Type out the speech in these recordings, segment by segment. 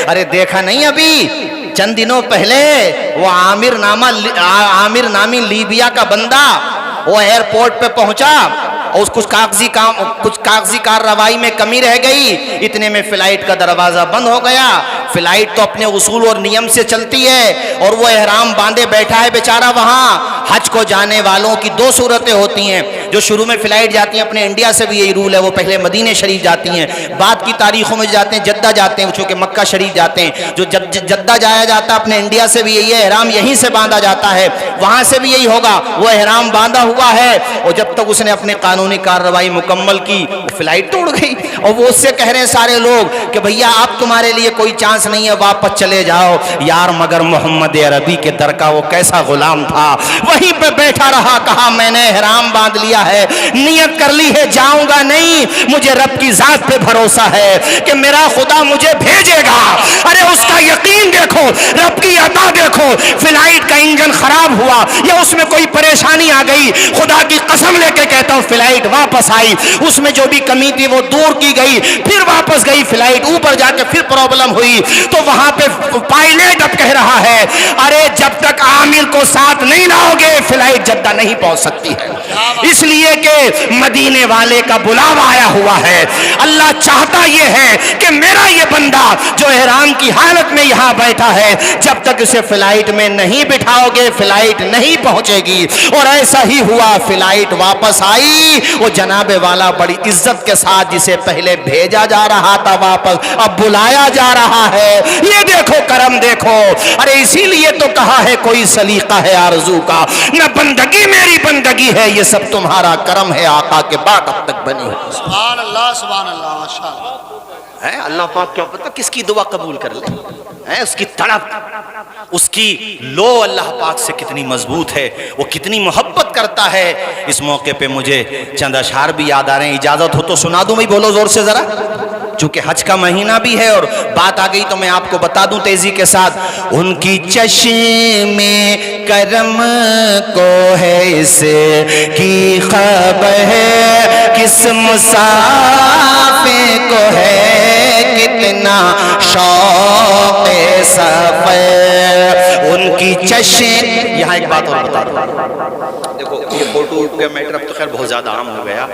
ارے دیکھا نہیں ابھی چند دنوں پہلے وہ عامر نامی لیبیا کا بندہ وہ ایئرپورٹ پہ پہنچا اور کچھ کاغذی کارروائی میں کمی رہ گئی، اتنے میں فلائٹ کا دروازہ بند ہو گیا۔ فلائٹ تو اپنے اصول اور نیم سے چلتی ہے اور وہ احرام باندھے بیٹھا ہے بیچارہ وہاں۔ حج کو جانے والوں کی دو صورتیں ہوتی ہیں، جو شروع میں فلائٹ جاتی ہیں، اپنے انڈیا سے بھی یہی رول ہے، وہ پہلے مدینہ شریف جاتی ہیں، بعد کی تاریخوں میں جاتے ہیں جدہ جاتے ہیں، چونکہ مکہ شریف جاتے ہیں۔ جو جدہ جایا جاتا ہے اپنے انڈیا سے بھی یہی ہے، احرام یہیں سے باندھا جاتا ہے، وہاں سے بھی یہی ہوگا، وہ احرام باندھا ہوا ہے اور جب تک اس نے اپنے قانونی کارروائی مکمل کی فلائٹ توڑ گئی۔ اور وہ اس سے کہہ رہے ہیں سارے لوگ کہ بھیا اب تمہارے لیے کوئی چانس نہیں ہے، واپس چلے جاؤ۔ یار مگر محمد عربی کے در کا وہ کیسا غلام تھا، وہیں پہ بیٹھا رہا، کہا میں نے احرام باندھ لیا ہے، نیت کر لی ہے، جاؤں گا نہیں، مجھے رب کی ذات پہ بھروسہ ہے کہ میرا خدا مجھے بھیجے گا۔ ارے اس کا یقین دیکھو، رب کی عطا دیکھو۔ فلائٹ کا انجن خراب ہوا یا اس میں کوئی پریشانی آ گئی، خدا کی قسم لے کے کہتا ہوں فلائٹ واپس آئی، اس میں جو بھی کمی تھی وہ دور کی گئی، پھر واپس گئی فلائٹ، اوپر جا کے پھر پرابلم ہوئی تو وہاں پہ پائلٹ اب کہہ رہا ہے ارے جب تک عامر کو ساتھ نہیں لاؤ گے فلائٹ جدہ نہیں پہنچ سکتی ہے، اس لیے کہ مدینے والے کا بلاوا آیا ہوا ہے۔ اللہ چاہتا یہ ہے کہ میرا یہ بندہ جو احرام کی حالت میں یہاں بیٹھا ہے، جب تک اسے فلائٹ میں نہیں بٹھاؤ گے فلائٹ نہیں پہنچے گی۔ اور ایسا ہی ہوا، فلائٹ واپس آئی، وہ جناب والا بڑی عزت کے ساتھ جسے پہلے بھیجا جا رہا تھا واپس اب بلایا جا رہا ہے۔ یہ دیکھو کرم دیکھو، ارے اسی لیے تو کہا ہے کوئی سلیقہ ہے آرزو کا، نہ بندگی میری بندگی ہے، یہ سب تمہارا کرم ہے آقا کے بعد اب تک بنی ہو۔ سبحان اللہ سبحان اللہ ماشاءاللہ۔ ہے اللہ پاک کیا پتہ کس کی دعا قبول کر لے، ہے اس کی تڑپ، اس کی لو اللہ پاک سے کتنی مضبوط ہے، وہ کتنی محبت کرتا ہے۔ اس موقع پہ مجھے چند اشعار بھی یاد آ رہے ہیں، اجازت ہو تو سنا دوں بھائی، بولو زور سے ذرا، چونکہ حج کا مہینہ بھی ہے اور بات آ گئی تو میں آپ کو بتا دوں تیزی کے ساتھ۔ ان کی چشم کرم کو ہے اس کی خبر ہے، کس مسافر کو ہے کتنا شوق سفر، ان کی چشم۔ یہاں ایک بات اور بتا دوں، دیکھو یہ فوٹو کا میٹر اب تو خیر بہت زیادہ عام ہو گیا،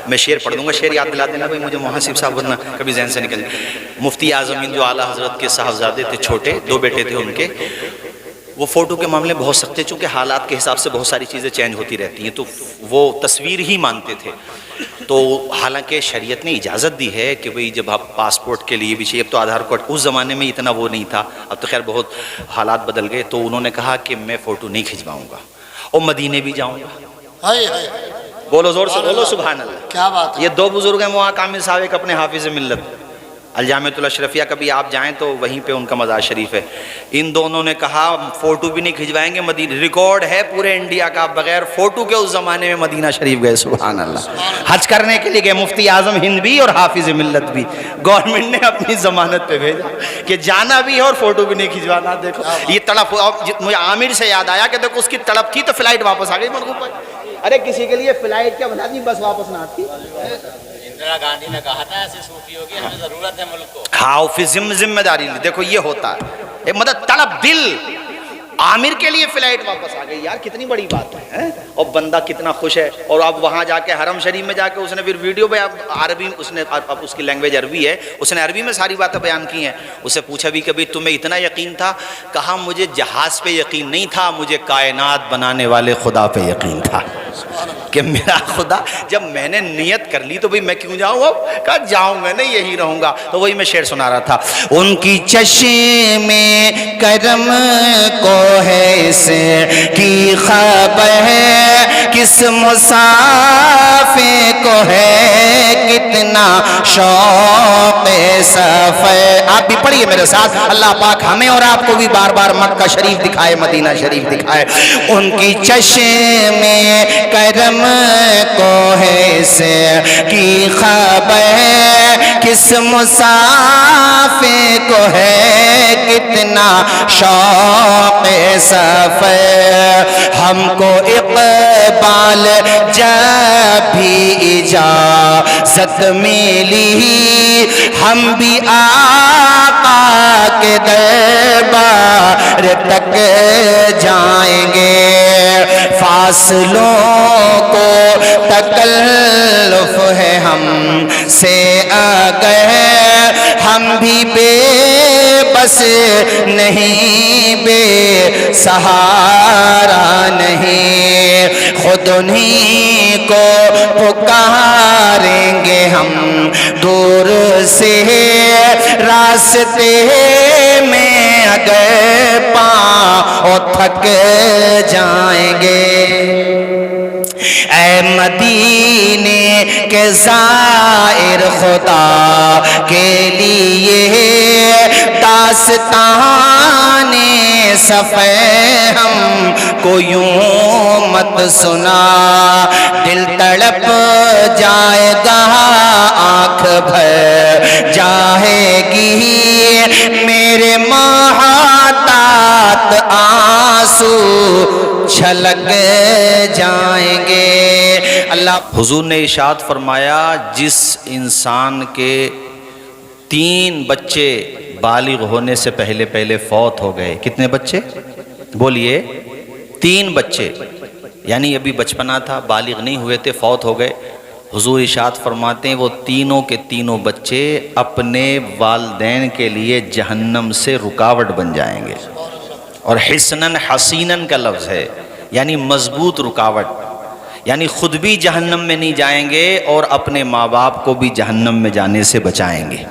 میں شعر پڑھ دوں گا، شعر یاد دلا دینا بھائی مجھے محاسب صاحب، ورنہ کبھی ذہن سے نکل جائے۔ مفتی اعظم ہند جو اعلیٰ حضرت کے صاحبزادے تھے، چھوٹے دو بیٹے تھے ان کے، وہ فوٹو کے معاملے بہت سخت تھے، چونکہ حالات کے حساب سے بہت ساری چیزیں چینج ہوتی رہتی ہیں، تو وہ تصویر ہی مانتے تھے۔ تو حالانکہ شریعت نے اجازت دی ہے کہ بھئی جب آپ پاسپورٹ کے لیے بھی چاہیے، اب تو آدھار کارڈ، اس زمانے میں اتنا وہ نہیں تھا، اب تو خیر بہت حالات بدل گئے، تو انہوں نے کہا کہ میں فوٹو نہیں کھنچواؤں گا اور مدینے بھی جاؤں گا۔ بولو زور سے بولو سبحان اللہ، کیا بات ہے۔ یہ دو بزرگ ہیں، مواں کامل صاحب ایک اپنے حافظ ملت، الجامعۃ الاشرفیہ، کبھی آپ جائیں تو وہیں پہ ان کا مزار شریف ہے۔ ان دونوں نے کہا فوٹو بھی نہیں کھنچوائیں گے، مدینہ ریکارڈ ہے پورے انڈیا کا، بغیر فوٹو کے اس زمانے میں مدینہ شریف گئے، سبحان اللہ، حج کرنے کے لیے گئے، مفتی اعظم ہند بھی اور حافظ ملت بھی، گورنمنٹ نے اپنی ضمانت پہ بھیجا کہ جانا بھی ہے اور فوٹو بھی نہیں کھنچوانا۔ دیکھو یہ تڑپ، مجھے عامر سے یاد آیا کہ دیکھو اس کی تڑپ تھی تو فلائٹ واپس آ گئی مرغوب بھائی۔ ارے کسی کے لیے فلائٹ کیا بنا دی، بس واپس نہ آتی۔ اندرا گاندھی نے کہا تھا ایسے صوفیوں کی ہمیں ضرورت ہے ملک کو۔ ہاں پھر ذمہ داری لی، دیکھو یہ ہوتا ہے مدد تڑپ دل۔ عامر کے لیے فلائٹ واپس آ گئی، یار کتنی بڑی بات ہے، اور بندہ کتنا خوش ہے۔ اور اب وہاں جا کے حرم شریف میں جا کے اس نے پھر ویڈیو میں عربی، اس نے اب اس کی لینگویج عربی ہے، اس نے عربی میں ساری باتیں بیان کی ہیں۔ اسے پوچھا بھی کبھی تمہیں اتنا یقین تھا؟ کہا مجھے جہاز پہ یقین نہیں تھا، مجھے کائنات بنانے والے خدا پہ یقین تھا کہ میرا خدا، جب میں نے نیت کر لی تو بھئی میں کیوں جاؤں، اب کہا جاؤں میں نہیں، یہی رہوں گا۔ تو وہی میں شعر سنا رہا تھا، ان کی چشم کرم کو ہے اس کی خبر ہے، کس مسافر کو ہے کتنا شوق سفر۔ آپ بھی پڑھیے میرے ساتھ، اللہ پاک ہمیں اور آپ کو بھی بار بار مکہ شریف دکھائے، مدینہ شریف دکھائے۔ ان کی چشم کرم کو ہے اس کی خبر ہے، کس مسافر کو ہے کتنا شوق سفر۔ ہم کو اقبال جب بھی اجازت ملی، ہم بھی آقا کے تک جائیں گے، فاصلوں کو تکلف ہے ہم سے اگر ہم بھی بے بس نہیں، بے سہارا نہیں، خود انہیں کو پکاریں گے ہم دور سے راستے میں اگر پاؤں تھک جائیں گے۔ اے مدینے کے زائر خدا کے لیے داستان صفے ہم کو یوں مت سنا، دل تڑپ جائے گا، آنکھ بھر جائے گی، میرے محتاط آنسو چھلک جائیں گے۔ اللہ حضور نے ارشاد فرمایا جس انسان کے 3 بچے بالغ ہونے سے پہلے فوت ہو گئے، کتنے بچے بولیے؟ 3 بچے، یعنی ابھی بچپنا تھا، بالغ نہیں ہوئے تھے، فوت ہو گئے، حضور ارشاد فرماتے ہیں وہ تینوں کے تینوں بچے اپنے والدین کے لیے جہنم سے رکاوٹ بن جائیں گے۔ اور حسنن حسینن کا لفظ ہے، یعنی مضبوط رکاوٹ، یعنی خود بھی جہنم میں نہیں جائیں گے اور اپنے ماں باپ کو بھی جہنم میں جانے سے بچائیں گے۔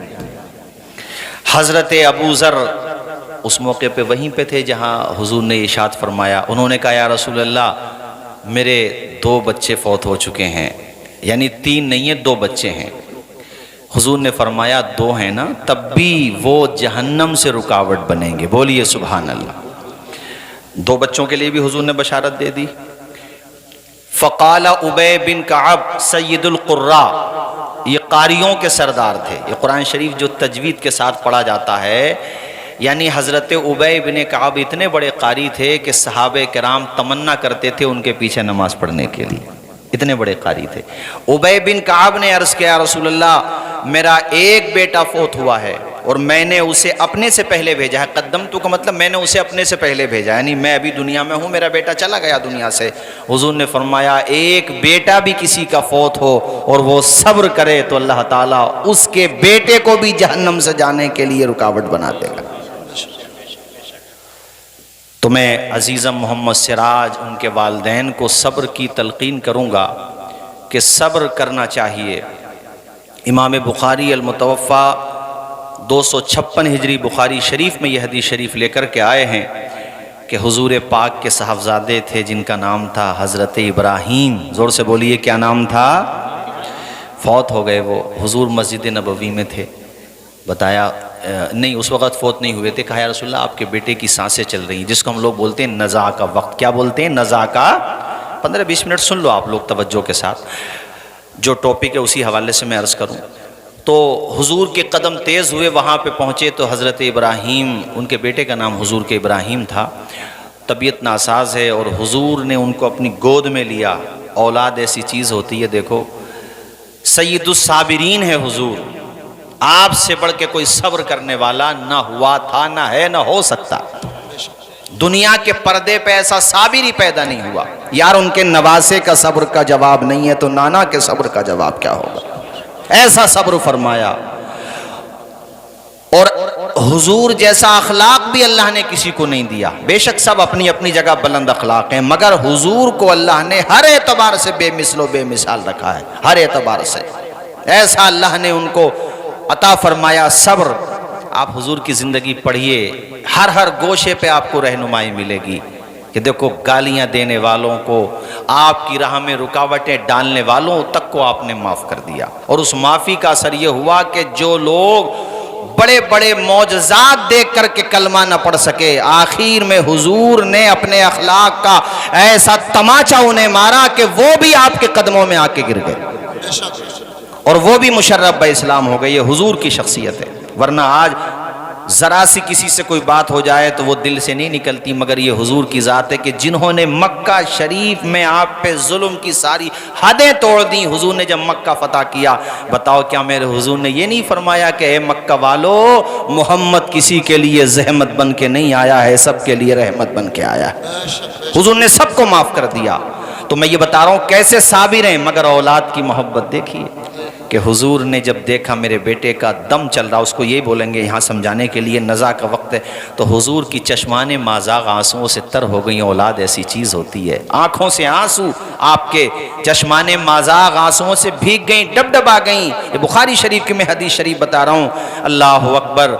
حضرت ابو ذر اس موقع پہ وہیں پہ تھے جہاں حضور نے ارشاد فرمایا، انہوں نے کہا یا رسول اللہ میرے 2 بچے فوت ہو چکے ہیں، یعنی 3 نہیں ہیں، 2 بچے ہیں۔ حضور نے فرمایا 2 ہیں نا، تب بھی وہ جہنم سے رکاوٹ بنیں گے، بولیے سبحان اللہ۔ 2 بچوں کے لیے بھی حضور نے بشارت دے دی۔ فقال ابی بن کعب سید القراء، یہ قاریوں کے سردار تھے، یہ قرآن شریف جو تجوید کے ساتھ پڑھا جاتا ہے، یعنی حضرت ابی بن کعب اتنے بڑے قاری تھے کہ صحابہ کرام تمنا کرتے تھے ان کے پیچھے نماز پڑھنے کے لیے، اتنے بڑے قاری تھے۔ ابی بن کعب نے عرض کیا رسول اللہ میرا ایک بیٹا فوت ہوا ہے اور میں نے اسے اپنے سے پہلے بھیجا ہے، قدمتو کا مطلب میں نے اسے اپنے سے پہلے بھیجا، یعنی میں ابھی دنیا میں ہوں، میرا بیٹا چلا گیا دنیا سے۔ حضور نے فرمایا ایک بیٹا بھی کسی کا فوت ہو اور وہ صبر کرے تو اللہ تعالیٰ اس کے بیٹے کو بھی جہنم سے جانے کے لیے رکاوٹ بنا دے گا۔ تو میں عزیزم محمد سراج ان کے والدین کو صبر کی تلقین کروں گا کہ صبر کرنا چاہیے۔ امام بخاری المتوفا 256 ہجری بخاری شریف میں یہ حدیث شریف لے کر کے آئے ہیں کہ حضور پاک کے صاحبزادے تھے جن کا نام تھا حضرت ابراہیم، زور سے بولیے کیا نام تھا؟ فوت ہو گئے وہ، حضور مسجد نبوی میں تھے، بتایا نہیں اس وقت فوت نہیں ہوئے تھے، کہا یا رسول اللہ آپ کے بیٹے کی سانسیں چل رہی ہیں، جس کو ہم لوگ بولتے ہیں نزا کا وقت، کیا بولتے ہیں؟ نزا کا۔ 15-20 منٹ سن لو آپ لوگ توجہ کے ساتھ، جو ٹاپک ہے اسی حوالے سے میں عرض کروں۔ تو حضور کے قدم تیز ہوئے، وہاں پہ پہنچے تو حضرت ابراہیم، ان کے بیٹے کا نام حضور کے ابراہیم تھا، طبیعت ناساز ہے اور حضور نے ان کو اپنی گود میں لیا۔ اولاد ایسی چیز ہوتی ہے، دیکھو سید الصابرین ہے حضور، آپ سے بڑھ کے کوئی صبر کرنے والا نہ ہوا تھا، نہ ہے، نہ ہو سکتا۔ دنیا کے پردے پہ ایسا صابر ہی پیدا نہیں ہوا یار، ان کے نواسے کا صبر کا جواب نہیں ہے تو نانا کے صبر کا جواب کیا ہوگا؟ ایسا صبر فرمایا۔ اور حضور جیسا اخلاق بھی اللہ نے کسی کو نہیں دیا، بے شک سب اپنی اپنی جگہ بلند اخلاق ہیں، مگر حضور کو اللہ نے ہر اعتبار سے بے مثل و بے مثال رکھا ہے، ہر اعتبار سے ایسا اللہ نے ان کو عطا فرمایا صبر۔ آپ حضور کی زندگی پڑھیے، ہر گوشے پہ آپ کو رہنمائی ملے گی کہ دیکھو گالیاں دینے والوں کو، آپ کی راہ میں رکاوٹیں ڈالنے والوں تک کو آپ نے معاف کر دیا، اور اس معافی کا اثر یہ ہوا کہ جو لوگ بڑے بڑے معجزات دیکھ کر کے کلمہ نہ پڑھ سکے، آخر میں حضور نے اپنے اخلاق کا ایسا تماچا انہیں مارا کہ وہ بھی آپ کے قدموں میں آ کے گر گئے اور وہ بھی مشرف بہ اسلام ہو گئے۔ یہ حضور کی شخصیت ہے، ورنہ آج ذرا سی کسی سے کوئی بات ہو جائے تو وہ دل سے نہیں نکلتی، مگر یہ حضور کی ذات ہے کہ جنہوں نے مکہ شریف میں آپ پہ ظلم کی ساری حدیں توڑ دیں۔ حضور نے جب مکہ فتح کیا، بتاؤ کیا میرے حضور نے یہ نہیں فرمایا کہ اے مکہ والو، محمد کسی کے لیے زحمت بن کے نہیں آیا ہے، سب کے لیے رحمت بن کے آیا ہے۔ حضور نے سب کو معاف کر دیا۔ تو میں یہ بتا رہا ہوں کیسے صابر ہیں، مگر اولاد کی محبت دیکھیے کہ حضور نے جب دیکھا میرے بیٹے کا دم چل رہا، اس کو یہی بولیں گے یہاں سمجھانے کے لیے، نزا کا وقت ہے، تو حضور کی چشمان مازاغ آنسوؤں سے تر ہو گئی۔ اولاد ایسی چیز ہوتی ہے، آنکھوں سے آنسو آپ کے چشمان مازاغ آنسوؤں سے بھیگ گئیں، ڈب ڈب آ گئیں۔ یہ بخاری شریف کی میں حدیث شریف بتا رہا ہوں۔ اللہ اکبر۔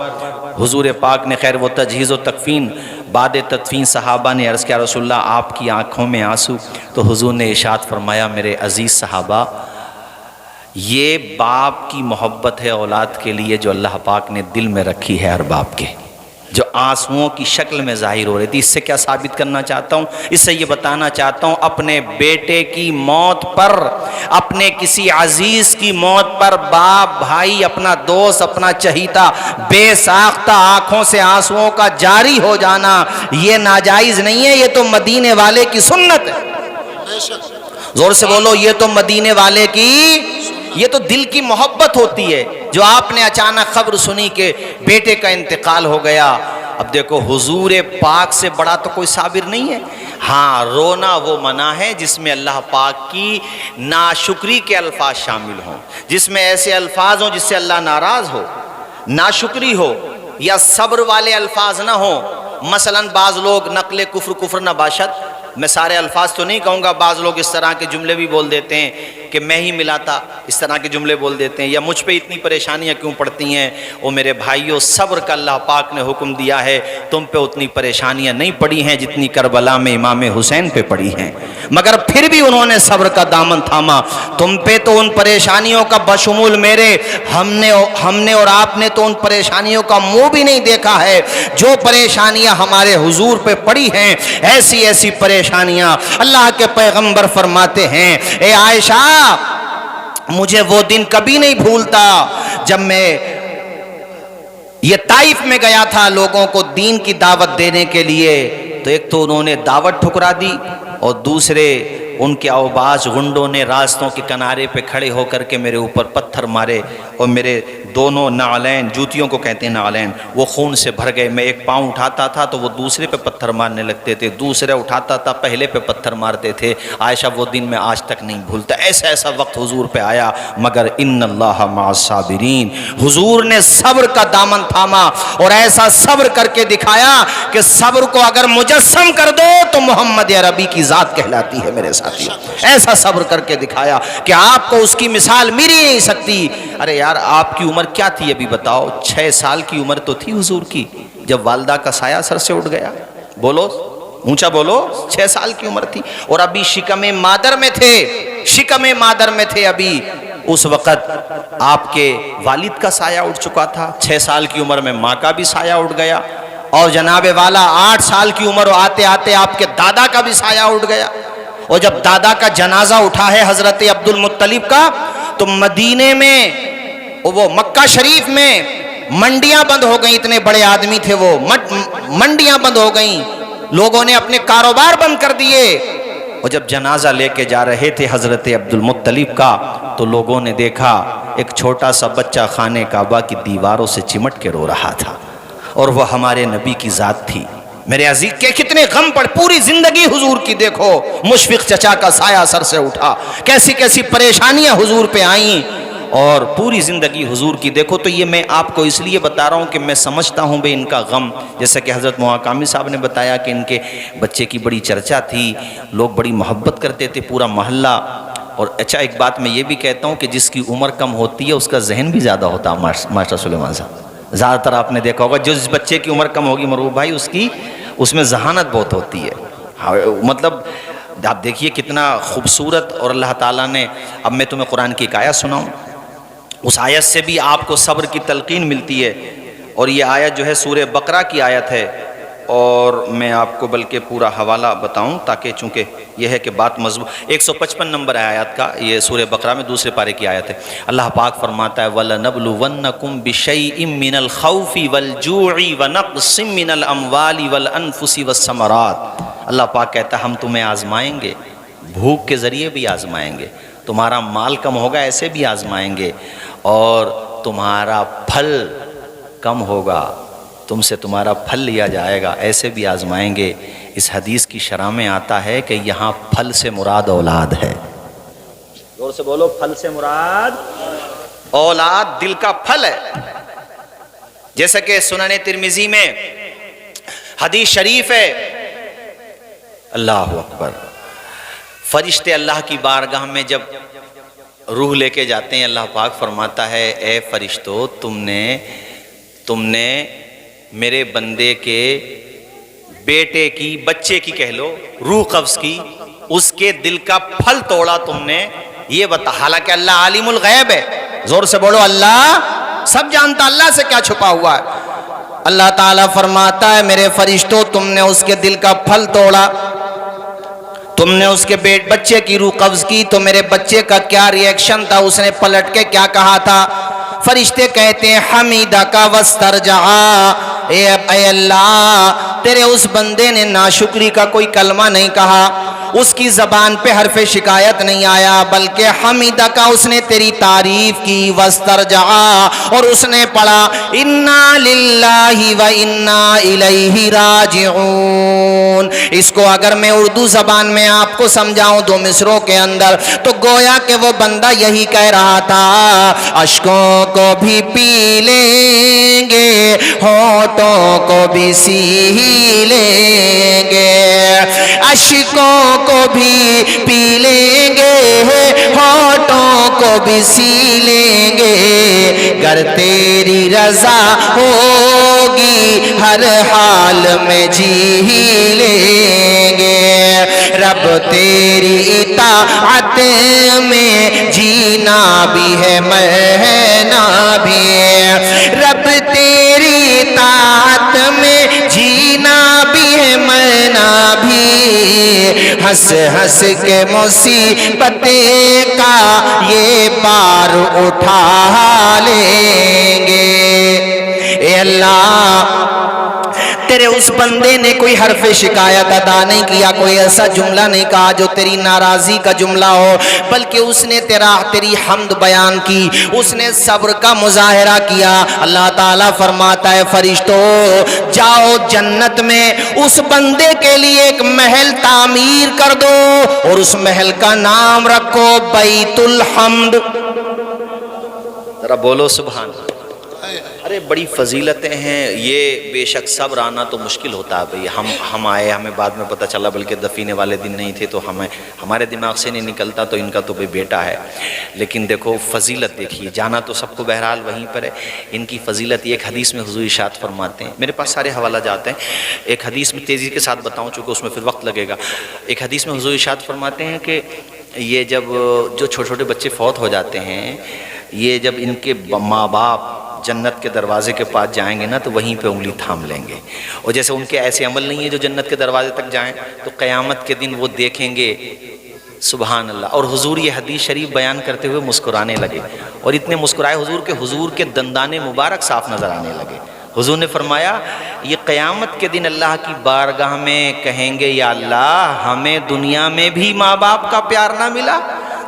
حضور پاک نے خیر وہ تجہیز و تکفین، بعد تدفین صحابہ نے عرض کیا رسول اللہ آپ کی آنکھوں میں آنسو؟ تو حضور نے ارشاد فرمایا میرے عزیز صحابہ، یہ باپ کی محبت ہے اولاد کے لیے جو اللہ پاک نے دل میں رکھی ہے ہر باپ کے، جو آنسوؤں کی شکل میں ظاہر ہو رہی تھی۔ اس سے کیا ثابت کرنا چاہتا ہوں؟ اس سے یہ بتانا چاہتا ہوں اپنے بیٹے کی موت پر، اپنے کسی عزیز کی موت پر باپ، بھائی، اپنا دوست، اپنا چہیتا بے ساختہ آنکھوں سے آنسوؤں کا جاری ہو جانا یہ ناجائز نہیں ہے، یہ تو مدینے والے کی سنت ہے۔ بے شک زور سے بولو، یہ تو مدینے والے کی، یہ تو دل کی محبت ہوتی ہے۔ جو آپ نے اچانک خبر سنی کہ بیٹے کا انتقال ہو گیا، اب دیکھو حضور پاک سے بڑا تو کوئی صابر نہیں ہے۔ ہاں، رونا وہ منع ہے جس میں اللہ پاک کی ناشکری کے الفاظ شامل ہوں، جس میں ایسے الفاظ ہوں جس سے اللہ ناراض ہو، ناشکری ہو، یا صبر والے الفاظ نہ ہوں۔ مثلا بعض لوگ نقل کفر نباشت، میں سارے الفاظ تو نہیں کہوں گا، بعض لوگ اس طرح کے جملے بھی بول دیتے ہیں کہ میں ہی ملا تھا، اس طرح کے جملے بول دیتے ہیں، یا مجھ پہ اتنی پریشانیاں کیوں پڑتی ہیں؟ او میرے بھائیو، صبر کا اللہ پاک نے حکم دیا ہے، تم پہ اتنی پریشانیاں نہیں پڑی ہیں جتنی کربلا میں امام حسین پہ پڑی ہیں، مگر پھر بھی انہوں نے صبر کا دامن تھاما۔ تم پہ تو ان پریشانیوں کا بشمول میرے ہم نے اور آپ نے تو ان پریشانیوں کا منہ بھی نہیں دیکھا ہے جو پریشانیاں ہمارے حضور پہ پڑی ہیں۔ ایسی ایسی پریشانیاں اللہ کے پیغمبر فرماتے ہیں، اے عائشہ مجھے وہ دن کبھی نہیں بھولتا جب میں یہ طائف میں گیا تھا لوگوں کو دین کی دعوت دینے کے لیے، تو ایک تو انہوں نے دعوت ٹھکرا دی، اور دوسرے ان کے اوباش غنڈوں نے راستوں کے کنارے پہ کھڑے ہو کر کے میرے اوپر پتھر مارے، اور میرے دونوں نعلین، جوتیوں کو کہتے ہیں نعلین، وہ خون سے بھر گئے۔ میں ایک پاؤں اٹھاتا تھا تو وہ دوسرے پہ پتھر مارنے لگتے تھے، دوسرے اٹھاتا تھا پہلے پہ پتھر مارتے تھے۔ عائشہ وہ دن میں آج تک نہیں بھولتا۔ ایسا ایسا وقت حضور پہ آیا، مگر ان اللہ مع الصابرین، حضور نے صبر کا دامن تھاما اور ایسا صبر کر کے دکھایا کہ صبر کو اگر مجسم کر دو تو محمد عربی کی ذات کہلاتی ہے میرے ساتھیوں۔ ایسا صبر کر کے دکھایا کہ آپ کو اس کی مثال مل ہی نہیں سکتی۔ ارے یار، آپ کی عمر کیا تھی ابھی بتاؤ؟ 6 سال کی عمر تو تھی حضور کی جب والدہ کا سایہ سر سے اٹھ گیا۔ بولو، اونچا بولو، 6 سال کی عمر تھی، اور ابھی شکم مادر میں تھے، شکم مادر میں تھے ابھی۔ اس وقت آپ کے والد کا سایہ اٹھ چکا تھا، 6 سال کی عمر میں ماں کا بھی سایہ اٹھ گیا، اور جناب والا 8 سال کی عمر آتے آتے آپ کے دادا کا بھی سایہ اٹھ گیا۔ اور جب دادا کا جنازہ اٹھا ہے حضرت عبد المطلب کا، تو مدینے میں، وہ مکہ شریف میں منڈیاں بند ہو گئیں، اتنے بڑے آدمی تھے وہ، منڈیاں بند ہو گئیں، لوگوں نے اپنے کاروبار بند کر دیے۔ اور جب جنازہ لے کے جا رہے تھے حضرت عبد المطلب کا، تو لوگوں نے دیکھا ایک چھوٹا سا بچہ خانے کعبہ کی دیواروں سے چمٹ کے رو رہا تھا، اور وہ ہمارے نبی کی ذات تھی۔ میرے عزیز کے کتنے غم پڑ، پوری زندگی حضور کی دیکھو، مشفق چچا کا سایہ سر سے اٹھا، کیسی کیسی پریشانیاں حضور پہ آئیں، اور پوری زندگی حضور کی دیکھو۔ تو یہ میں آپ کو اس لیے بتا رہا ہوں کہ میں سمجھتا ہوں بھئی ان کا غم، جیسا کہ حضرت محاکامی صاحب نے بتایا کہ ان کے بچے کی بڑی چرچا تھی، لوگ بڑی محبت کرتے تھے، پورا محلہ۔ اور اچھا، ایک بات میں یہ بھی کہتا ہوں کہ جس کی عمر کم ہوتی ہے اس کا ذہن بھی زیادہ ہوتا ہے۔ ماسٹر سلیمان صاحب، زیادہ تر آپ نے دیکھا ہوگا جس بچے کی عمر کم ہوگی مرغوب بھائی، اس میں ذہانت بہت ہوتی ہے۔ مطلب آپ دیکھیے کتنا خوبصورت، اور اللہ تعالیٰ نے، اب میں تمہیں قرآن کی ایک آیت سناؤں، اس آیت سے بھی آپ کو صبر کی تلقین ملتی ہے، اور یہ آیت جو ہے سورہ بقرہ کی آیت ہے، اور میں آپ کو بلکہ پورا حوالہ بتاؤں تاکہ چونکہ یہ ہے کہ بات مضبوط 155 نمبر ہے آیات کا، یہ سورہ بقرہ میں دوسرے پارے کی آیت ہے۔ اللہ پاک فرماتا ہے وَلَنَبْلُوَنَّكُمْ بِشَيْءٍ مِّنَ الْخَوْفِ وَالْجُوعِ وَنَقْصٍ مِّنَ الْأَمْوَالِ وَالْأَنفُسِ وَالثَّمَرَاتِ۔ اللہ پاک کہتا ہے ہم تمہیں آزمائیں گے، بھوک کے ذریعے بھی آزمائیں گے، تمہارا مال کم ہوگا ایسے بھی آزمائیں گے، اور تمہارا پھل کم ہوگا، تم سے تمہارا پھل لیا جائے گا ایسے بھی آزمائیں گے۔ اس حدیث کی شرح میں آتا ہے کہ یہاں پھل سے مراد اولاد ہے۔ زور سے بولو، پھل سے مراد اولاد، دل کا پھل ہے۔ جیسا کہ سنن ترمذی میں حدیث شریف ہے، اللہ اکبر، فرشتے اللہ کی بارگاہ میں جب روح لے کے جاتے ہیں، اللہ پاک فرماتا ہے اے فرشتو تم نے میرے بندے کے بیٹے کی، بچے کی کہہ لو، روح قبض کی، اس کے دل کا پھل توڑا تم نے، یہ بتا۔ حالانکہ اللہ عالم الغیب ہے، زور سے بولو اللہ سب جانتا، اللہ سے کیا چھپا ہوا ہے۔ اللہ تعالیٰ فرماتا ہے میرے فرشتوں تم نے اس کے دل کا پھل توڑا، تم نے اس کے بچے کی روح قبض کی، تو میرے بچے کا کیا ری ایکشن تھا، اس نے پلٹ کے کیا کہا تھا؟ فرشتے کہتے ہیں حمیدک واسترجعا، اے اللہ تیرے اس بندے نے ناشکری کا کوئی کلمہ نہیں کہا، اس کی زبان پہ حرف شکایت نہیں آیا، بلکہ حمیدک اس نے تیری تعریف کی، واسترجعا اور اس نے پڑھا انا للہ و انا الیہ راجعون۔ اس کو اگر میں اردو زبان میں آپ کو سمجھاؤں دو مصروں کے اندر، تو گویا کہ وہ بندہ یہی کہہ رہا تھا اشکوں کو بھی پی لیں گے، ہونٹوں کو بھی سی لیں گے، اشکوں کو بھی پی لیں گے، ہونٹوں کو بھی سی لیں گے، گر تیری رضا ہوگی ہر حال میں جی لیں گے، رب تیری اطاعت میں جینا بھی ہے مرنا بھی ہے، رب تیری اطاعت میں جینا بھی ہے مرنا بھی، ہنس ہنس کے مصیبت کا یہ بار اٹھا لیں گے۔ اے اللہ تیرے اس بندے نے کوئی حرف شکایت ادا نہیں کیا، کوئی ایسا جملہ نہیں کہا جو تیری ناراضی کا جملہ ہو، بلکہ اس نے تیری حمد بیان کی، اس نے صبر کا مظاہرہ کیا۔ اللہ تعالیٰ فرماتا ہے فرشتو جاؤ جنت میں اس بندے کے لیے ایک محل تعمیر کر دو، اور اس محل کا نام رکھو بیت الحمد۔ ذرا بولو سبحان اللہ۔ ارے بڑی فضیلتیں ہیں یہ، بے شک صبر آنا تو مشکل ہوتا ہے بھئی، ہم آئے، ہمیں بعد میں پتہ چلا بلکہ دفینے والے دن نہیں تھے، تو ہمارے دماغ سے نہیں نکلتا، تو ان کا تو بیٹا ہے، لیکن دیکھو فضیلت دیکھیے، جانا تو سب کو بہرحال وہیں پر ہے، ان کی فضیلت ایک حدیث میں حضور ارشاد فرماتے ہیں، میرے پاس سارے حوالہ جاتے ہیں، ایک حدیث میں تیزی کے ساتھ بتاؤں چونکہ اس میں پھر وقت لگے گا۔ ایک حدیث میں حضور ارشاد فرماتے ہیں کہ یہ جب جو چھوٹے چھوٹے بچے فوت ہو جاتے ہیں، یہ جب ان کے ماں باپ جنت کے دروازے کے پاس جائیں گے نا، تو وہیں پہ انگلی تھام لیں گے، اور جیسے ان کے ایسے عمل نہیں ہے جو جنت کے دروازے تک جائیں، تو قیامت کے دن وہ دیکھیں گے سبحان اللہ۔ اور حضور یہ حدیث شریف بیان کرتے ہوئے مسکرانے لگے، اور اتنے مسکرائے حضور کہ حضور کے دندان مبارک صاف نظر آنے لگے۔ حضور نے فرمایا یہ قیامت کے دن اللہ کی بارگاہ میں کہیں گے یا اللہ ہمیں دنیا میں بھی ماں باپ کا پیار نہ ملا،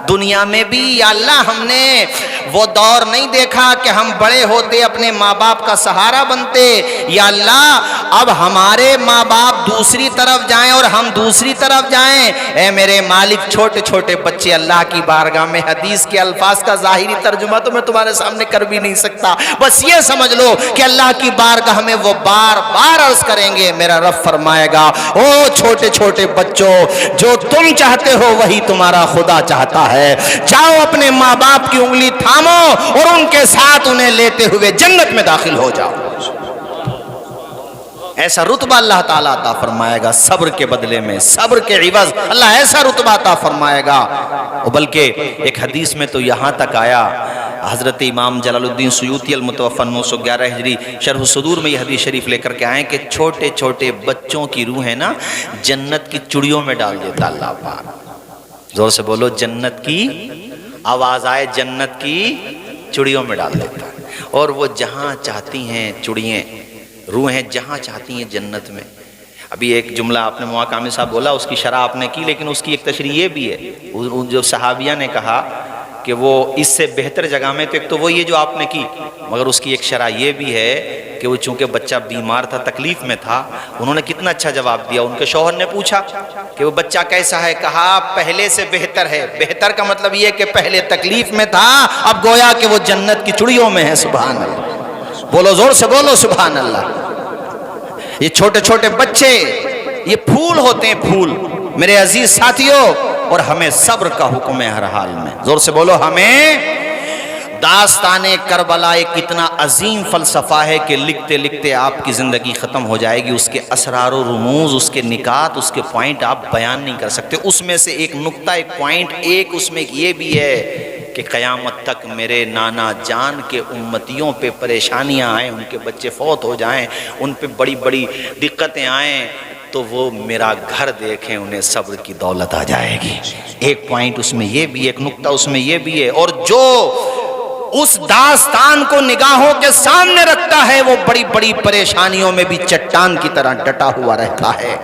دنیا میں بھی یا اللہ ہم نے وہ دور نہیں دیکھا کہ ہم بڑے ہوتے اپنے ماں باپ کا سہارا بنتے، یا اللہ اب ہمارے ماں باپ دوسری طرف جائیں اور ہم دوسری طرف جائیں، اے میرے مالک چھوٹے چھوٹے بچے اللہ کی بارگاہ میں، حدیث کے الفاظ کا ظاہری ترجمہ تو میں تمہارے سامنے کر بھی نہیں سکتا، بس یہ سمجھ لو کہ اللہ کی بارگاہ میں وہ بار بار عرض کریں گے، میرا رب فرمائے گا او چھوٹے چھوٹے بچوں جو تم چاہتے ہو وہی تمہارا خدا چاہتا ہے، جاؤ اپنے ماں باپ کی انگلی تھامو اور ان کے ساتھ انہیں لیتے ہوئے جنت میں داخل ہو جاؤ۔ ایسا رتبہ اللہ تعالیٰ عطا فرمائے گا، صبر کے بدلے میں، صبر کے عوض اللہ ایسا رتبہ عطا فرمائے گا۔ بلکہ ایک حدیث میں تو یہاں تک آیا حضرت امام جلال الدین سیوطی المتوفی 911 ہجری شرح صدور میں یہ حدیث شریف لے کر کے آئیں کہ چھوٹے چھوٹے بچوں کی روح ہے نا جنت کی چڑیوں میں ڈال دیتا اللہ پاک. زور سے بولو جنت کی آواز آئے جنت کی چڑیوں میں ڈال دیتا ہے. اور وہ جہاں چاہتی ہیں چڑییں روحیں جہاں چاہتی ہیں جنت میں. ابھی ایک جملہ آپ نے مولانا کامل صاحب بولا اس کی شرح آپ نے کی لیکن اس کی ایک تشریح یہ بھی ہے جو صحابیہ نے کہا کہ وہ اس سے بہتر جگہ میں تو ایک تو وہ یہ جو آپ نے کی مگر اس کی ایک شرح یہ بھی ہے کہ وہ چونکہ بچہ بیمار تھا تکلیف میں تھا انہوں نے کتنا اچھا جواب دیا. ان کے شوہر نے پوچھا کہ وہ بچہ کیسا ہے کہا پہلے سے بہتر ہے. بہتر کا مطلب یہ کہ پہلے تکلیف میں تھا اب گویا کہ وہ جنت کی چڑیوں میں ہے. سبحان اللہ بولو زور سے بولو سبحان اللہ. یہ چھوٹے چھوٹے بچے یہ پھول ہوتے ہیں پھول میرے عزیز ساتھیوں اور ہمیں صبر کا حکم ہے ہر حال میں. زور سے بولو ہمیں. داستان کربلا ایک اتنا عظیم فلسفہ ہے کہ لکھتے لکھتے آپ کی زندگی ختم ہو جائے گی. اس کے اسرار و رموز اس کے نکات اس کے پوائنٹ آپ بیان نہیں کر سکتے. اس میں سے ایک نقطہ ایک پوائنٹ ایک اس میں یہ بھی ہے کہ قیامت تک میرے نانا جان کے امتیوں پہ پریشانیاں آئیں ان کے بچے فوت ہو جائیں ان پہ بڑی بڑی دقتیں آئیں تو وہ میرا گھر دیکھیں انہیں صبر کی دولت آ جائے گی. ایک پوائنٹ اس میں یہ بھی ایک نقطہ اس میں یہ بھی ہے. اور جو اس داستان کو نگاہوں کے سامنے رکھتا ہے وہ بڑی بڑی پریشانیوں میں بھی چٹان کی طرح ڈٹا ہوا رہتا ہے.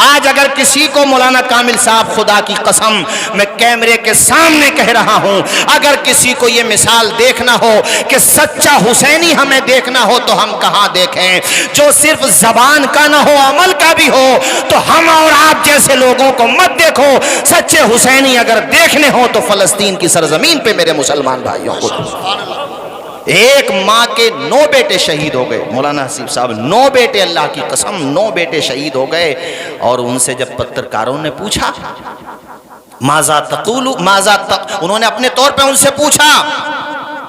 آج اگر کسی کو مولانا کامل صاحب خدا کی قسم میں کیمرے کے سامنے کہہ رہا ہوں اگر کسی کو یہ مثال دیکھنا ہو کہ سچا حسینی ہمیں دیکھنا ہو تو ہم کہاں دیکھیں. جو صرف زبان کا نہ ہو عمل کا بھی ہو تو ہم اور آپ جیسے لوگوں کو مت دیکھو. سچے حسینی اگر دیکھنے ہو تو فلسطین کی سرزمین پہ میرے مسلمان بھائیوں کو. ایک ماں کے 9 بیٹے شہید ہو گئے. مولانا حسیب صاحب 9 بیٹے اللہ کی قسم 9 بیٹے شہید ہو گئے. اور ان سے جب پترکاروں نے پوچھا ماذا تقول انہوں نے اپنے طور پہ ان سے پوچھا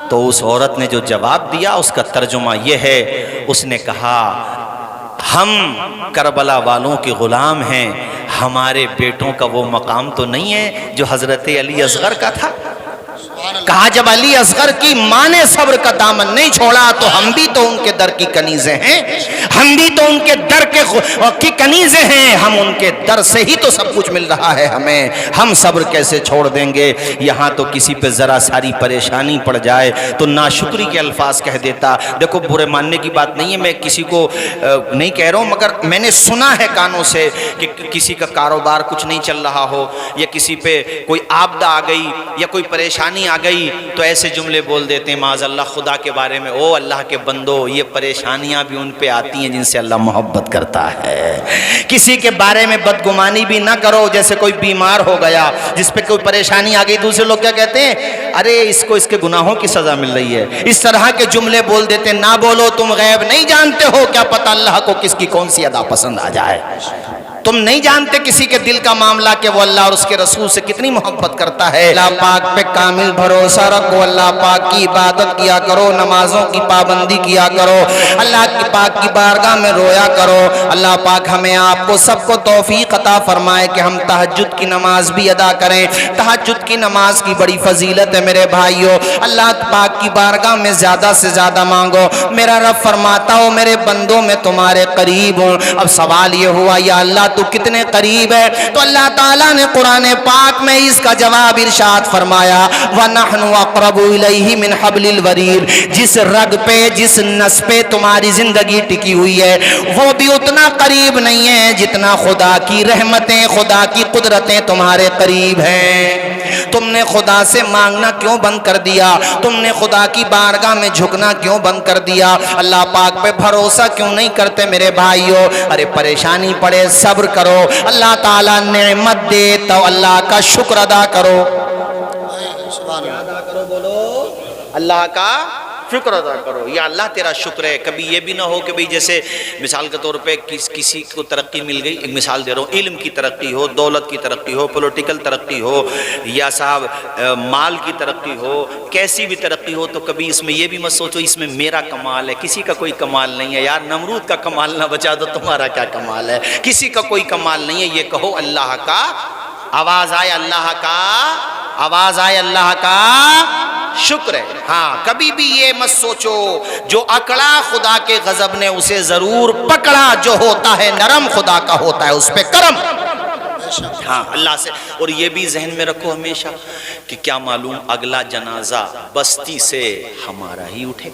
تو اس عورت نے جو جواب دیا اس کا ترجمہ یہ ہے. اس نے کہا ہم کربلا والوں کے غلام ہیں ہمارے بیٹوں کا وہ مقام تو نہیں ہے جو حضرت علی اصغر کا تھا. کہا جب علی اصغر کی ماں نے صبر کا دامن نہیں چھوڑا تو ہم بھی تو ان کے در کی کنیزیں ہیں. ہم بھی تو ان کے در کی کنیزیں ہیں. ہم ان کے در سے ہی تو سب کچھ مل رہا ہے ہمیں. ہم صبر کیسے چھوڑ دیں گے. یہاں تو کسی پہ ذرا ساری پریشانی پڑ جائے تو ناشکری کے الفاظ کہہ دیتا. دیکھو برے ماننے کی بات نہیں ہے میں کسی کو نہیں کہہ رہا ہوں مگر میں نے سنا ہے کانوں سے کہ کسی کا کاروبار کچھ نہیں چل رہا ہو یا کسی پہ کوئی آپدہ آ گئی یا کوئی پریشانی آ گئی تو ایسے جملے بول دیتے ہیں معاذ اللہ خدا کے بارے میں او اللہ کے بندو یہ پریشانیاں بھی ان پہ آتی ہیں جن سے اللہ محبت کرتا ہے. کسی کے بارے میں بدگمانی بھی نہ کرو. جیسے کوئی بیمار ہو گیا جس پہ کوئی پریشانی آ گئی دوسرے لوگ کیا کہتے ہیں ارے اس کو اس کے گناہوں کی سزا مل رہی ہے. اس طرح کے جملے بول دیتے ہیں. نہ بولو تم غیب نہیں جانتے ہو کیا پتہ اللہ کو کس کی کون سی ادا پسند آ جائے. تم نہیں جانتے کسی کے دل کا معاملہ کہ وہ اللہ اور اس کے رسول سے کتنی محبت کرتا ہے. اللہ پاک پہ کامل بھروسہ رکھو. اللہ پاک کی عبادت کیا کرو. نمازوں کی پابندی کیا کرو. اللہ کی پاک کی بارگاہ میں رویا کرو. اللہ پاک ہمیں آپ کو سب کو توفیق عطا فرمائے کہ ہم تہجد کی نماز بھی ادا کریں. تہجد کی نماز کی بڑی فضیلت ہے میرے بھائیو. اللہ پاک کی بارگاہ میں زیادہ سے زیادہ مانگو. میرا رب فرماتا ہو میرے بندوں میں تمہارے قریب ہوں. اب سوال یہ ہوا یا اللہ تو کتنے قریب ہے تو اللہ تعالیٰ نے قرآن پاک میں اس کا جواب ارشاد فرمایا وَنَحْنُ أَقْرَبُ إِلَيْهِ مِنْ حَبْلِ الْوَرِيدِ. جس رگ پہ جس نس پہ تمہاری زندگی ٹکی ہوئی ہے وہ بھی اتنا قریب نہیں ہے جتنا خدا کی رحمتیں خدا کی قدرتیں تمہارے قریب ہیں. تم نے خدا سے مانگنا کیوں بند کر دیا؟ تم نے خدا کی بارگاہ میں جھکنا کیوں بند کر دیا؟ اللہ پاک پہ بھروسہ کیوں نہیں کرتے میرے بھائیو؟ ارے پریشانی پڑے صبر کرو. اللہ تعالیٰ نعمت دے تو اللہ کا شکر ادا کرو. ادا کرو بولو اللہ کا شکر ادا کرو. یا اللہ تیرا شکر ہے. کبھی یہ بھی نہ ہو کہ بھئی جیسے مثال کے طور پہ کسی کو ترقی مل گئی. ایک مثال دے رہا ہوں علم کی ترقی ہو دولت کی ترقی ہو پولیٹیکل ترقی ہو یا صاحب مال کی ترقی ہو کیسی بھی ترقی ہو تو کبھی اس میں یہ بھی مت سوچو اس میں میرا کمال ہے. کسی کا کوئی کمال نہیں ہے. یار نمرود کا کمال نہ بچا دو تمہارا کیا کمال ہے. کسی کا کوئی کمال نہیں ہے. یہ کہو اللہ کا. آواز آئے اللہ کا. آواز آئے اللہ کا. شکر ہے. ہاں کبھی بھی یہ مت سوچو جو اکڑا خدا کے غضب نے اسے ضرور پکڑا, جو ہوتا ہے نرم خدا کا ہوتا ہے اس پہ کرم. ہاں اللہ سے. اور یہ بھی ذہن میں رکھو ہمیشہ کہ کیا معلوم اگلا جنازہ بستی سے ہمارا ہی اٹھے.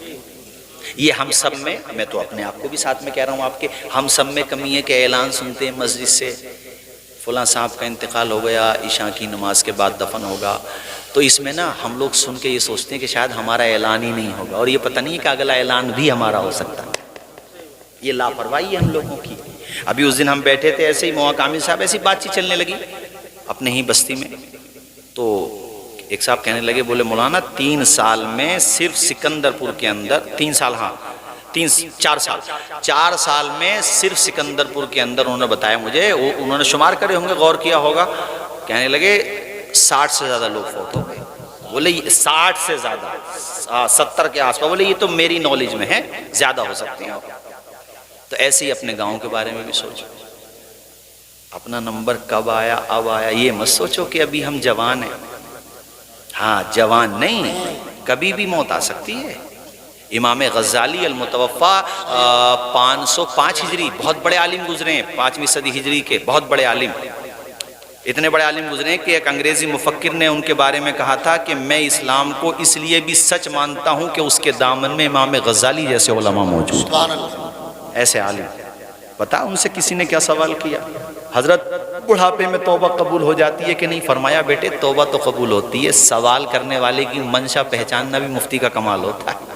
یہ ہم سب میں تو اپنے آپ کو بھی ساتھ میں کہہ رہا ہوں آپ کے, ہم سب میں کمی ہے کہ اعلان سنتے ہیں مسجد سے فلاں صاحب کا انتقال ہو گیا, عشاء کی نماز کے بعد دفن ہوگا, تو اس میں نا ہم لوگ سن کے یہ سوچتے ہیں کہ شاید ہمارا اعلان ہی نہیں ہوگا, اور یہ پتہ نہیں ہے کہ اگلا اعلان بھی ہمارا ہو سکتا ہے. یہ لاپرواہی ہے ہم لوگوں کی. ابھی اس دن ہم بیٹھے تھے ایسے ہی, مولانا کامل صاحب ایسی بات چیت چلنے لگی اپنے ہی بستی میں, تو ایک صاحب کہنے لگے, بولے مولانا 3 سال میں صرف سکندرپور کے اندر 3 سال, ہاں 4 سال میں صرف سکندرپور کے اندر انہوں نے بتایا مجھے, انہوں نے شمار کرے ہوں گے, غور کیا ہوگا, کہنے لگے 60 سے زیادہ لوگ فوت ہو گئے. بولے 60 سے زیادہ, 70 کے آس پاس. بولے یہ تو میری نالج میں ہے, زیادہ ہو سکتے ہیں. تو ایسے ہی اپنے گاؤں کے بارے میں بھی سوچو, اپنا نمبر کب آیا اب آیا. یہ مت سوچو کہ ابھی ہم جوان ہیں. ہاں جوان نہیں, کبھی بھی موت آ سکتی ہے. امام غزالی المتوفا 505 ہجری, بہت بڑے عالم گزرے ہیں, 5ویں صدی ہجری کے بہت بڑے عالم. اتنے بڑے عالم گزرے ہیں کہ ایک انگریزی مفکر نے ان کے بارے میں کہا تھا کہ میں اسلام کو اس لیے بھی سچ مانتا ہوں کہ اس کے دامن میں امام غزالی جیسے علماء موجود. سبحان اللہ. ایسے عالم. پتا ان سے کسی نے کیا سوال کیا, حضرت بڑھاپے میں توبہ قبول ہو جاتی ہے کہ نہیں؟ فرمایا بیٹے توبہ تو قبول ہوتی ہے, سوال کرنے والے کی منشا پہچاننا بھی مفتی کا کمال ہوتا ہے.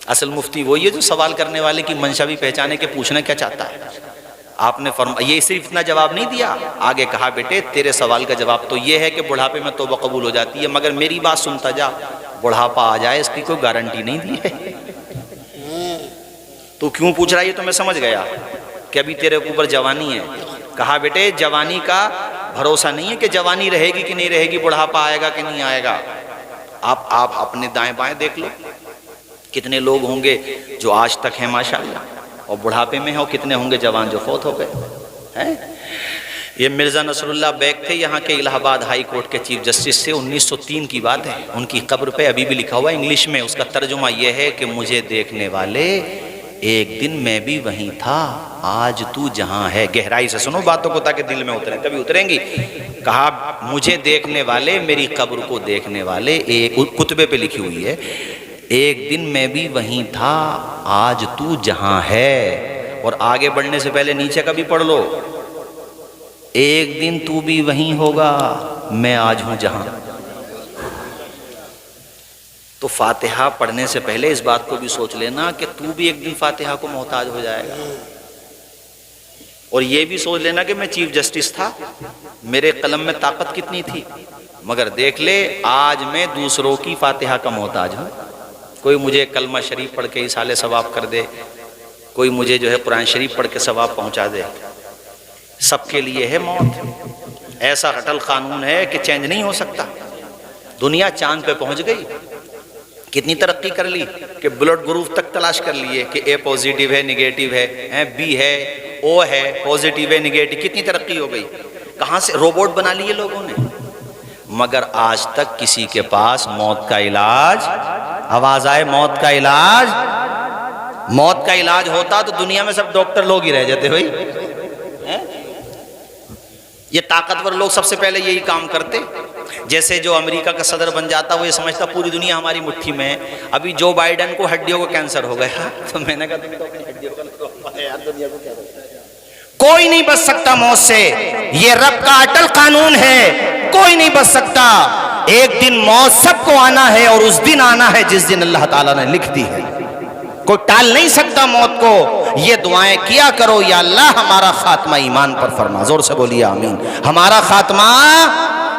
اصل مفتی وہی ہے جو سوال کرنے والے کی منشا بھی پہچانے کے پوچھنا کیا چاہتا ہے. آپ نے یہ صرف اتنا جواب نہیں دیا, آگے کہا بیٹے تیرے سوال کا جواب تو یہ ہے کہ بڑھاپے میں توبہ قبول ہو جاتی ہے, مگر میری بات سنتا جا, بڑھاپا آ جائے اس کی کوئی گارنٹی نہیں دی ہے. تو کیوں پوچھ رہا ہے یہ تو میں سمجھ گیا کہ ابھی تیرے اوپر جوانی ہے. کہا بیٹے جوانی کا بھروسہ نہیں ہے کہ جوانی رہے گی کہ نہیں رہے گی, بڑھاپا آئے گا کہ نہیں آئے گا. آپ اپنے دائیں بائیں دیکھ لو, کتنے لوگ ہوں گے جو آج تک ہیں ماشاءاللہ اور بڑھاپے میں ہیں, اور کتنے ہوں گے جوان جو فوت ہو گئے ہیں. یہ مرزا نصر اللہ بیگ تھے یہاں کے الہ آباد ہائی کورٹ کے چیف جسٹس سے, 1903 کی بات ہے. ان کی قبر پہ ابھی بھی لکھا ہوا ہے انگلش میں, اس کا ترجمہ یہ ہے کہ مجھے دیکھنے والے ایک دن میں بھی وہیں تھا, آج تو جہاں ہے. گہرائی سے سنو باتوں کو تاکہ دل میں اتریں, کبھی اتریں گی. کہا مجھے دیکھنے والے, میری قبر کو دیکھنے والے, ایک کتبے پہ لکھی ہوئی ہے, ایک دن میں بھی وہیں تھا, آج تو جہاں ہے. اور آگے بڑھنے سے پہلے نیچے کا بھی پڑھ لو, ایک دن تو بھی وہیں ہوگا, میں آج ہوں جہاں. تو فاتحہ پڑھنے سے پہلے اس بات کو بھی سوچ لینا کہ تو بھی ایک دن فاتحہ کو محتاج ہو جائے گا. اور یہ بھی سوچ لینا کہ میں چیف جسٹس تھا, میرے قلم میں طاقت کتنی تھی, مگر دیکھ لے آج میں دوسروں کی فاتحہ کا محتاج ہوں. کوئی مجھے کلمہ شریف پڑھ کے ایصال ثواب کر دے, کوئی مجھے جو ہے قرآن شریف پڑھ کے ثواب پہنچا دے. سب کے لیے ہے موت. ایسا اٹل قانون ہے کہ چینج نہیں ہو سکتا. دنیا چاند پہ پہنچ گئی, کتنی ترقی کر لی کہ بلڈ گروپ تک تلاش کر لیے کہ اے پوزیٹیو ہے, نگیٹیو ہے, بی ہے, او ہے, پوزیٹیو ہے, نگیٹیو. کتنی ترقی ہو گئی, کہاں سے روبوٹ بنا لیے لوگوں نے. مگر آج تک کسی کے پاس موت کا علاج, آواز آئے موت کا علاج, موت کا علاج ہوتا تو دنیا میں سب ڈاکٹر لوگ ہی رہ جاتے بھائی. یہ طاقتور لوگ سب سے پہلے یہی کام کرتے. جیسے جو امریکہ کا صدر بن جاتا وہ یہ سمجھتا پوری دنیا ہماری مٹھی میں ہے. ابھی جو بائیڈن کو ہڈیوں کو کینسر ہو گیا, تو میں نے کہا تم تو اپنی ہڈیوں کا یار دنیا کو کیا بتا. کوئی نہیں بچ سکتا موت سے, یہ رب کا اٹل قانون ہے, کوئی نہیں بچ سکتا. ایک دن موت سب کو آنا ہے, اور اس دن آنا ہے جس دن اللہ تعالیٰ نے لکھ دی ہے. کوئی ٹال نہیں سکتا موت کو. یہ دعائیں کیا کرو, یا اللہ ہمارا خاتمہ ایمان پر فرما. زور سے بولیے آمین. ہمارا خاتمہ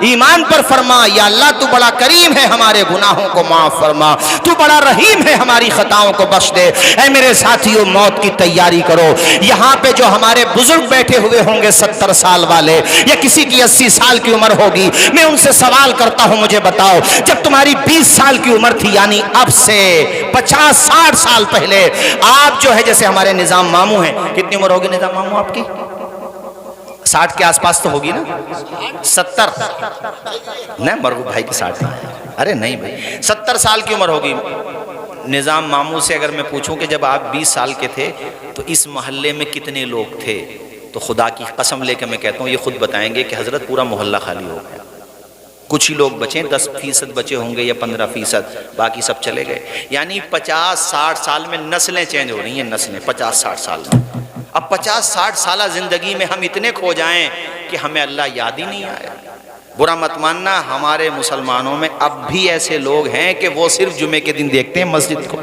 ایمان پر فرما. یا اللہ تو بڑا کریم ہے, ہمارے گناہوں کو معاف فرما, تو بڑا رحیم ہے, ہماری خطاؤں کو بخش دے. اے میرے ساتھیوں موت کی تیاری کرو. یہاں پہ جو ہمارے بزرگ بیٹھے ہوئے ہوں گے 70 سال والے, یا کسی کی 80 سال کی عمر ہوگی, میں ان سے سوال کرتا ہوں مجھے بتاؤ جب تمہاری 20 سال کی عمر تھی, یعنی اب سے 50-60 سال پہلے, آپ جو ہے جیسے ہمارے نظام ماموں ہیں, کتنی عمر ہوگی نظام ماموں آپ کی؟ 60 کے آس پاس تو ہوگی نا، 70 نہیں مرغوب بھائی کی 60 ارے نہیں بھائی 70 سال کی عمر ہوگی۔ نظام ماموں سے اگر میں پوچھوں کہ جب آپ 20 سال کے تھے تو اس محلے میں کتنے لوگ تھے، تو خدا کی قسم لے کے میں کہتا ہوں یہ خود بتائیں گے کہ حضرت پورا محلہ خالی ہو گیا، کچھ ہی لوگ بچے، 10% بچے ہوں گے یا 15%، باقی سب چلے گئے۔ یعنی 50-60 سال میں نسلیں چینج ہو رہی ہیں، نسلیں 50-60 سال میں۔ اب 50-60 سالہ زندگی میں ہم اتنے کھو جائیں کہ ہمیں اللہ یاد ہی نہیں آیا۔ برا مت ماننا، ہمارے مسلمانوں میں اب بھی ایسے لوگ ہیں کہ وہ صرف جمعے کے دن دیکھتے ہیں مسجد کو،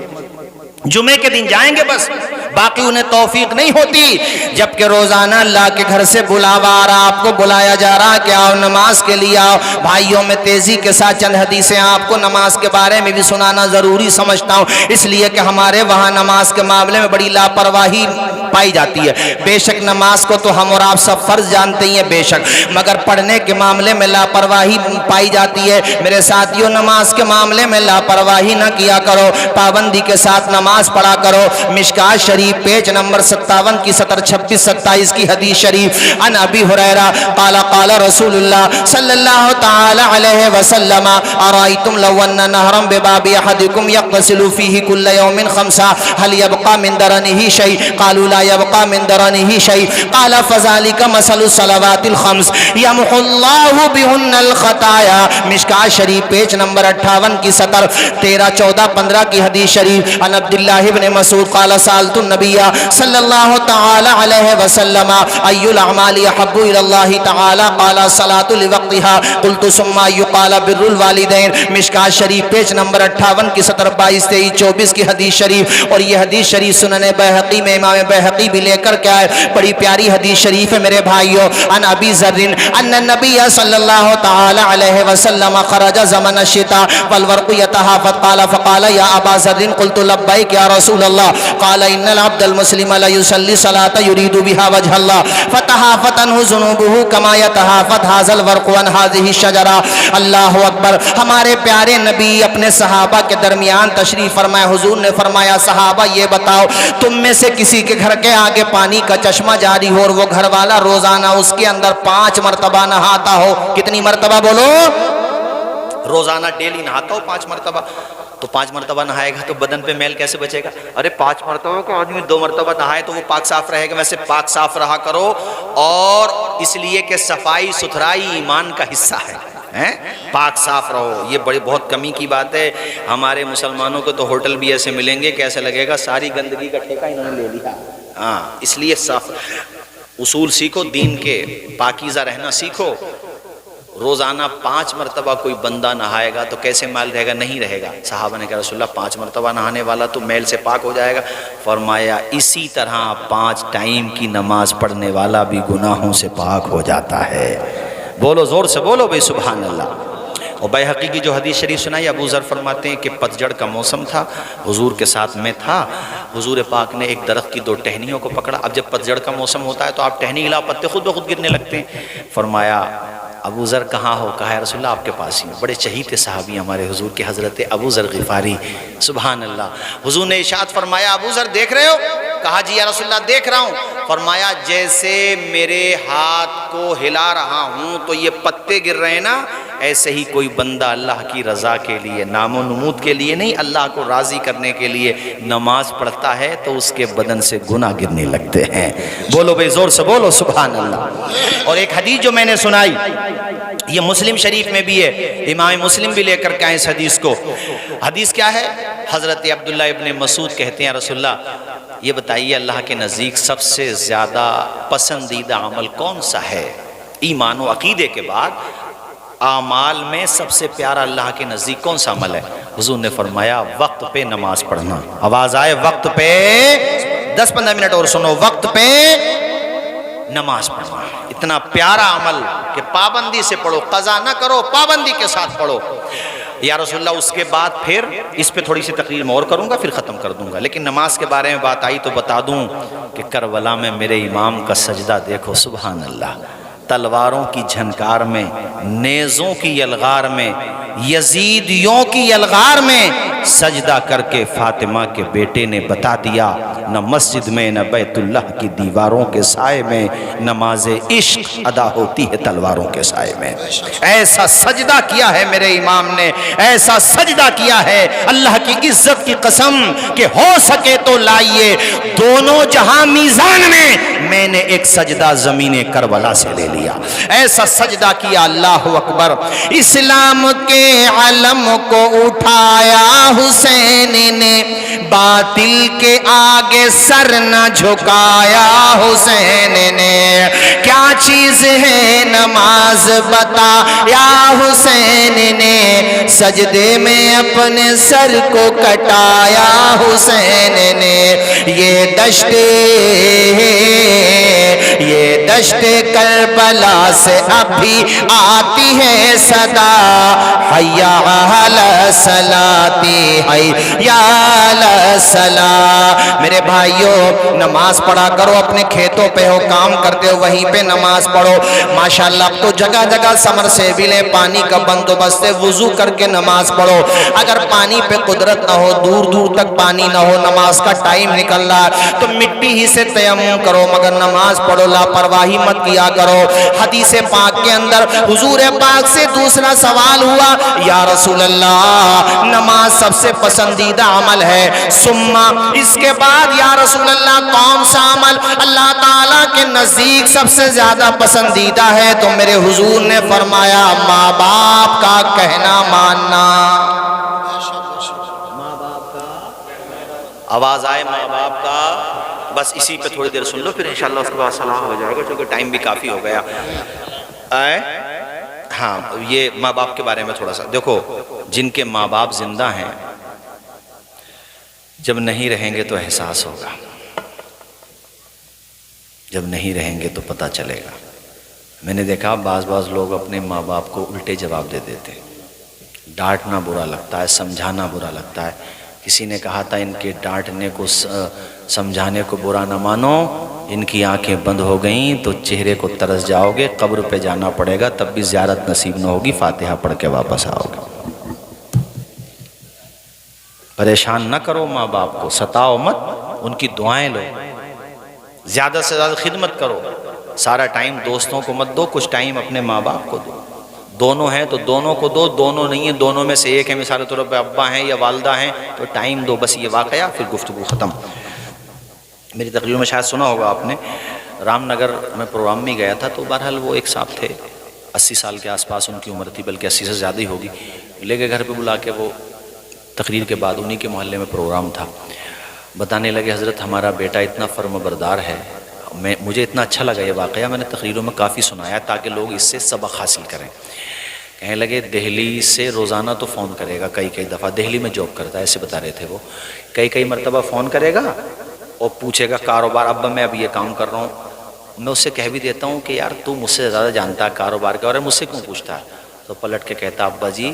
جمعے کے دن جائیں گے بس، باقی انہیں توفیق نہیں ہوتی۔ جبکہ روزانہ اللہ کے گھر سے بلاوا آ رہا، آپ کو بلایا جا رہا کہ آؤ نماز کے لیے آؤ۔ بھائیوں میں تیزی کے ساتھ چند حدیثیں آپ کو نماز کے بارے میں بھی سنانا ضروری سمجھتا ہوں، اس لیے کہ ہمارے وہاں نماز کے معاملے میں بڑی لاپرواہی پائی جاتی ہے۔ بے شک نماز کو تو ہم اور آپ سب فرض جانتے ہی ہیں بے شک، مگر پڑھنے کے معاملے میں لاپرواہی پائی جاتی ہے۔ میرے ساتھیوں، نماز کے معاملے میں لاپرواہی نہ کیا کرو، پابندی کے ساتھ نماز پڑھا کرو۔ مشکات شریف پیج نمبر 57 کی سطر 26-27 کی حدیث شریف، عن ابی ہریرہ قال قال رسول اللہ صلی اللہ تعالی علیہ وسلم ارائیتم لو ان نہرا بباب احدکم یغتسل فیہ کل یوم 5 هل يبقى من درنه شیء؟ قالوا لا يبقى من درنه شیء قال فذلك مثل الصلوات الخمس یمحو اللہ بهن الخطایا۔ مشکات شریف پیج نمبر 58 کی سطر 13, 14, 15 کی حدیث شریف، عن عبداللہ ابن مسعود قال سألت النبی صلی اللہ تعالی علیہ وسلم ای الاعمال احب الی اللہ تعالی قال الصلاۃ لوقتها قلت ثم یقال بر الوالدین۔ مشکات شریف پیج نمبر 58 کی سطر 22, 23, 24 کی حدیث شریف، اور یہ حدیث شریف سنن بیہقی میں امام بیہقی بھی لے کر کے آئے، بڑی پیاری حدیث شریف ہے میرے بھائیو۔ عن ابی ذر ان النبی صلی اللہ تعالی علیہ وسلم خرج زمن الشتاء والورق يتهافت قال فقال یا ابا ذر قلت لبیک یا رسول اللہ قال ان العبد المسلم لا يصلي صلاة يريد بها وجه الله فتهافت عنه ذنوبه كما يتهافت هذا الورق عن هذه الشجرة۔ اللہ اکبر۔ ہمارے پیارے نبی اپنے صحابہ کے درمیان تشریف فرمائے، حضور نے فرمایا صحابہ یہ بتاؤ تم میں سے کسی کے گھر کے آگے پانی کا چشمہ جاری ہو اور وہ گھر والا روزانہ اس کے اندر 5 مرتبہ نہاتا ہو، کتنی مرتبہ بولو؟ روزانہ ڈیلی نہاتا ہو 5 مرتبہ، تو 5 مرتبہ نہائے گا تو بدن پہ میل کیسے بچے گا؟ ارے 5 مرتبہ کو آدمی 2 مرتبہ نہائے تو وہ پاک صاف رہے گا۔ ویسے پاک صاف رہا کرو، اور اس لیے کہ صفائی ستھرائی ایمان کا حصہ ہے، پاک صاف رہو۔ یہ بڑی بہت کمی کی بات ہے، ہمارے مسلمانوں کو تو ہوٹل بھی ایسے ملیں گے کہ ایسے لگے گا ساری گندگی کا ٹھیکہ انہوں نے لے لیا۔ ہاں، اس لیے صاف اصول سیکھو، دین کے پاکیزہ رہنا سیکھو۔ روزانہ 5 مرتبہ کوئی بندہ نہائے گا تو کیسے میل رہے گا؟ نہیں رہے گا۔ صحابہ نے کہا رسول اللہ 5 مرتبہ نہانے والا تو میل سے پاک ہو جائے گا؟ فرمایا اسی طرح 5 ٹائم کی نماز پڑھنے والا بھی گناہوں سے پاک ہو جاتا ہے۔ بولو زور سے بولو بھئی سبحان اللہ۔ اور بیہقی کی جو حدیث شریف سنائی، ابو ذر فرماتے ہیں کہ پتجھڑ کا موسم تھا، حضور کے ساتھ میں تھا، حضور پاک نے ایک درخت کی 2 ٹہنیوں کو پکڑا۔ اب جب پتجھڑ کا موسم ہوتا ہے تو آپ ٹہنی ہلاؤ، پتے خود بخود گرنے لگتے ہیں۔ فرمایا ابو ذر کہاں ہو؟ کہا یا رسول اللہ آپ کے پاس ہی۔ بڑے چہیتے صحابی ہمارے حضور کے، حضرت ابو ذر غفاری، سبحان اللہ۔ حضور نے ارشاد فرمایا ابو ذر دیکھ رہے ہو؟ کہا جی یا رسول اللہ دیکھ رہا ہوں۔ فرمایا جیسے میرے ہاتھ کو ہلا رہا ہوں تو یہ پتے گر رہے ہیں نا، ایسے ہی کوئی بندہ اللہ کی رضا کے لیے، نام و نمود کے لیے نہیں، اللہ کو راضی کرنے کے لیے نماز پڑھتا ہے تو اس کے بدن سے گناہ گرنے لگتے ہیں۔ بولو بھئی زور سے بولو سبحان اللہ۔ اور ایک حدیث جو میں نے سنائی، یہ مسلم شریف میں بھی ہے، امام مسلم بھی لے کر کے آئے اس حدیث کو۔ حدیث کیا ہے؟ حضرت عبداللہ ابن مسعود کہتے ہیں رسول اللہ یہ بتائیے اللہ کے نزدیک سب سے زیادہ پسندیدہ عمل کون سا ہے؟ ایمان و عقیدے کے بعد اعمال میں سب سے پیارا اللہ کے نزدیک کون سا عمل ہے؟ حضور نے فرمایا وقت پہ نماز پڑھنا۔ آواز آئے وقت پہ، 10-15 منٹ اور سنو، وقت پہ نماز پڑھنا۔ اتنا پیارا عمل کہ پابندی سے پڑھو، قضا نہ کرو، پابندی کے ساتھ پڑھو۔ یا رسول اللہ اس کے بعد پھر اس پہ تھوڑی سی تقریر میں اور کروں گا، پھر ختم کر دوں گا، لیکن نماز کے بارے میں بات آئی تو بتا دوں کہ کربلا میں میرے امام کا سجدہ دیکھو، سبحان اللہ۔ تلواروں کی جھنکار میں، نیزوں کی یلغار میں، یزیدیوں کی یلغار میں سجدہ کر کے فاطمہ کے بیٹے نے بتا دیا، نہ مسجد میں نہ بیت اللہ کی دیواروں کے سائے میں نماز عشق ادا ہوتی ہے تلواروں کے سائے میں۔ ایسا سجدہ کیا ہے میرے امام نے، ایسا سجدہ کیا ہے، اللہ کی عزت کی قسم کہ ہو سکے تو لائیے دونوں جہاں میزان میں نے ایک سجدہ زمین کربلا سے لے لیا، ایسا سجدہ کیا۔ اللہ اکبر۔ اسلام کے علم کو اٹھایا حسین نے، باطل کے آگے سر نہ جھکایا حسین نے، کیا چیز ہے نماز بتا یا حسین نے، سجدے میں اپنے سر کو کٹایا حسین نے، یہ دشت کربلا سے ابھی آتی ہے صدا، حیا علی الصلاۃ حیا علی الصلاۃ۔ میرے بھائیوں نماز پڑھا کرو، اپنے کھیتوں پہ ہو کام کرتے ہو وہیں پہ نماز پڑھو۔ ماشاءاللہ اب تو جگہ جگہ سمر سیبلیں، پانی کا بندوبست ہے، وضو کر کے نماز پڑھو۔ اگر پانی پہ قدرت نہ ہو، دور دور تک پانی نہ ہو، نماز کا ٹائم نکل رہا ہے تو مٹی ہی سے تیمم کرو، مگر نماز پڑھو، لاپرواہی مت کیا کرو۔ حدیث پاک کے اندر حضور پاک سے دوسرا سوال ہوا، یا رسول اللہ نماز سب سے پسندیدہ عمل ہے، ثم اس کے بعد یا رسول اللہ کون سا عمل اللہ تعالیٰ کے نزدیک سب سے زیادہ پسندیدہ ہے؟ تو میرے حضور نے فرمایا ماں باپ کا کہنا ماننا۔ آواز آئے ماں باپ کا، بس اسی پہ تھوڑی دیر سن لو، پھر انشاءاللہ اس کے بعد صلاح ہو جائے گا کیونکہ ٹائم بھی کافی ہو گیا۔ ہاں یہ ماں باپ کے بارے میں تھوڑا سا دیکھو، جن کے ماں باپ زندہ ہیں جب نہیں رہیں گے تو احساس ہوگا، جب نہیں رہیں گے تو پتہ چلے گا۔ میں نے دیکھا بعض لوگ اپنے ماں باپ کو الٹے جواب دے دیتے ہیں، ڈانٹنا برا لگتا ہے، سمجھانا برا لگتا ہے۔ کسی نے کہا تھا ان کے ڈانٹنے کو سمجھانے کو برا نہ مانو، ان کی آنکھیں بند ہو گئیں تو چہرے کو ترس جاؤ گے، قبر پہ جانا پڑے گا تب بھی زیارت نصیب نہ ہوگی، فاتحہ پڑھ کے واپس آؤ گے۔ پریشان نہ کرو ماں باپ کو، ستاؤ مت، ان کی دعائیں لو، زیادہ سے زیادہ خدمت کرو، سارا ٹائم دوستوں کو مت دو، کچھ ٹائم اپنے ماں باپ کو دو۔ دونوں ہیں تو دونوں کو دو، دونوں نہیں ہیں دونوں میں سے ایک ہے، مثال طور پہ ابا ہیں یا والدہ ہیں تو ٹائم دو، بس یہ واقعہ، پھر گفتگو ختم۔ میری تقریر میں شاید سنا ہوگا آپ نے، رام نگر میں پروگرام میں گیا تھا تو بہرحال وہ ایک صاحب تھے، 80 سال کے آس پاس ان کی عمر تھی، بلکہ 80 سے زیادہ ہی ہوگی، لے کے گھر پہ بلا کے وہ تقریر کے بعد انہی کے محلے میں پروگرام تھا، بتانے لگے حضرت ہمارا بیٹا اتنا فرم بردار ہے، مجھے اتنا اچھا لگا یہ واقعہ، میں نے تقریروں میں کافی سنایا تاکہ لوگ اس سے سبق حاصل کریں۔ کہنے لگے دہلی سے روزانہ تو فون کرے گا، کئی دفعہ دہلی میں جاب کرتا ہے، ایسے بتا رہے تھے وہ، کئی مرتبہ فون کرے گا اور پوچھے گا کاروبار، ابا میں اب یہ کام کر رہا ہوں، میں اس سے کہہ بھی دیتا ہوں کہ یار تو مجھ سے زیادہ جانتا ہے کاروبار کے بارے میں، مجھ سے کیوں پوچھتا ہے؟ تو پلٹ کے کہتا ابا جی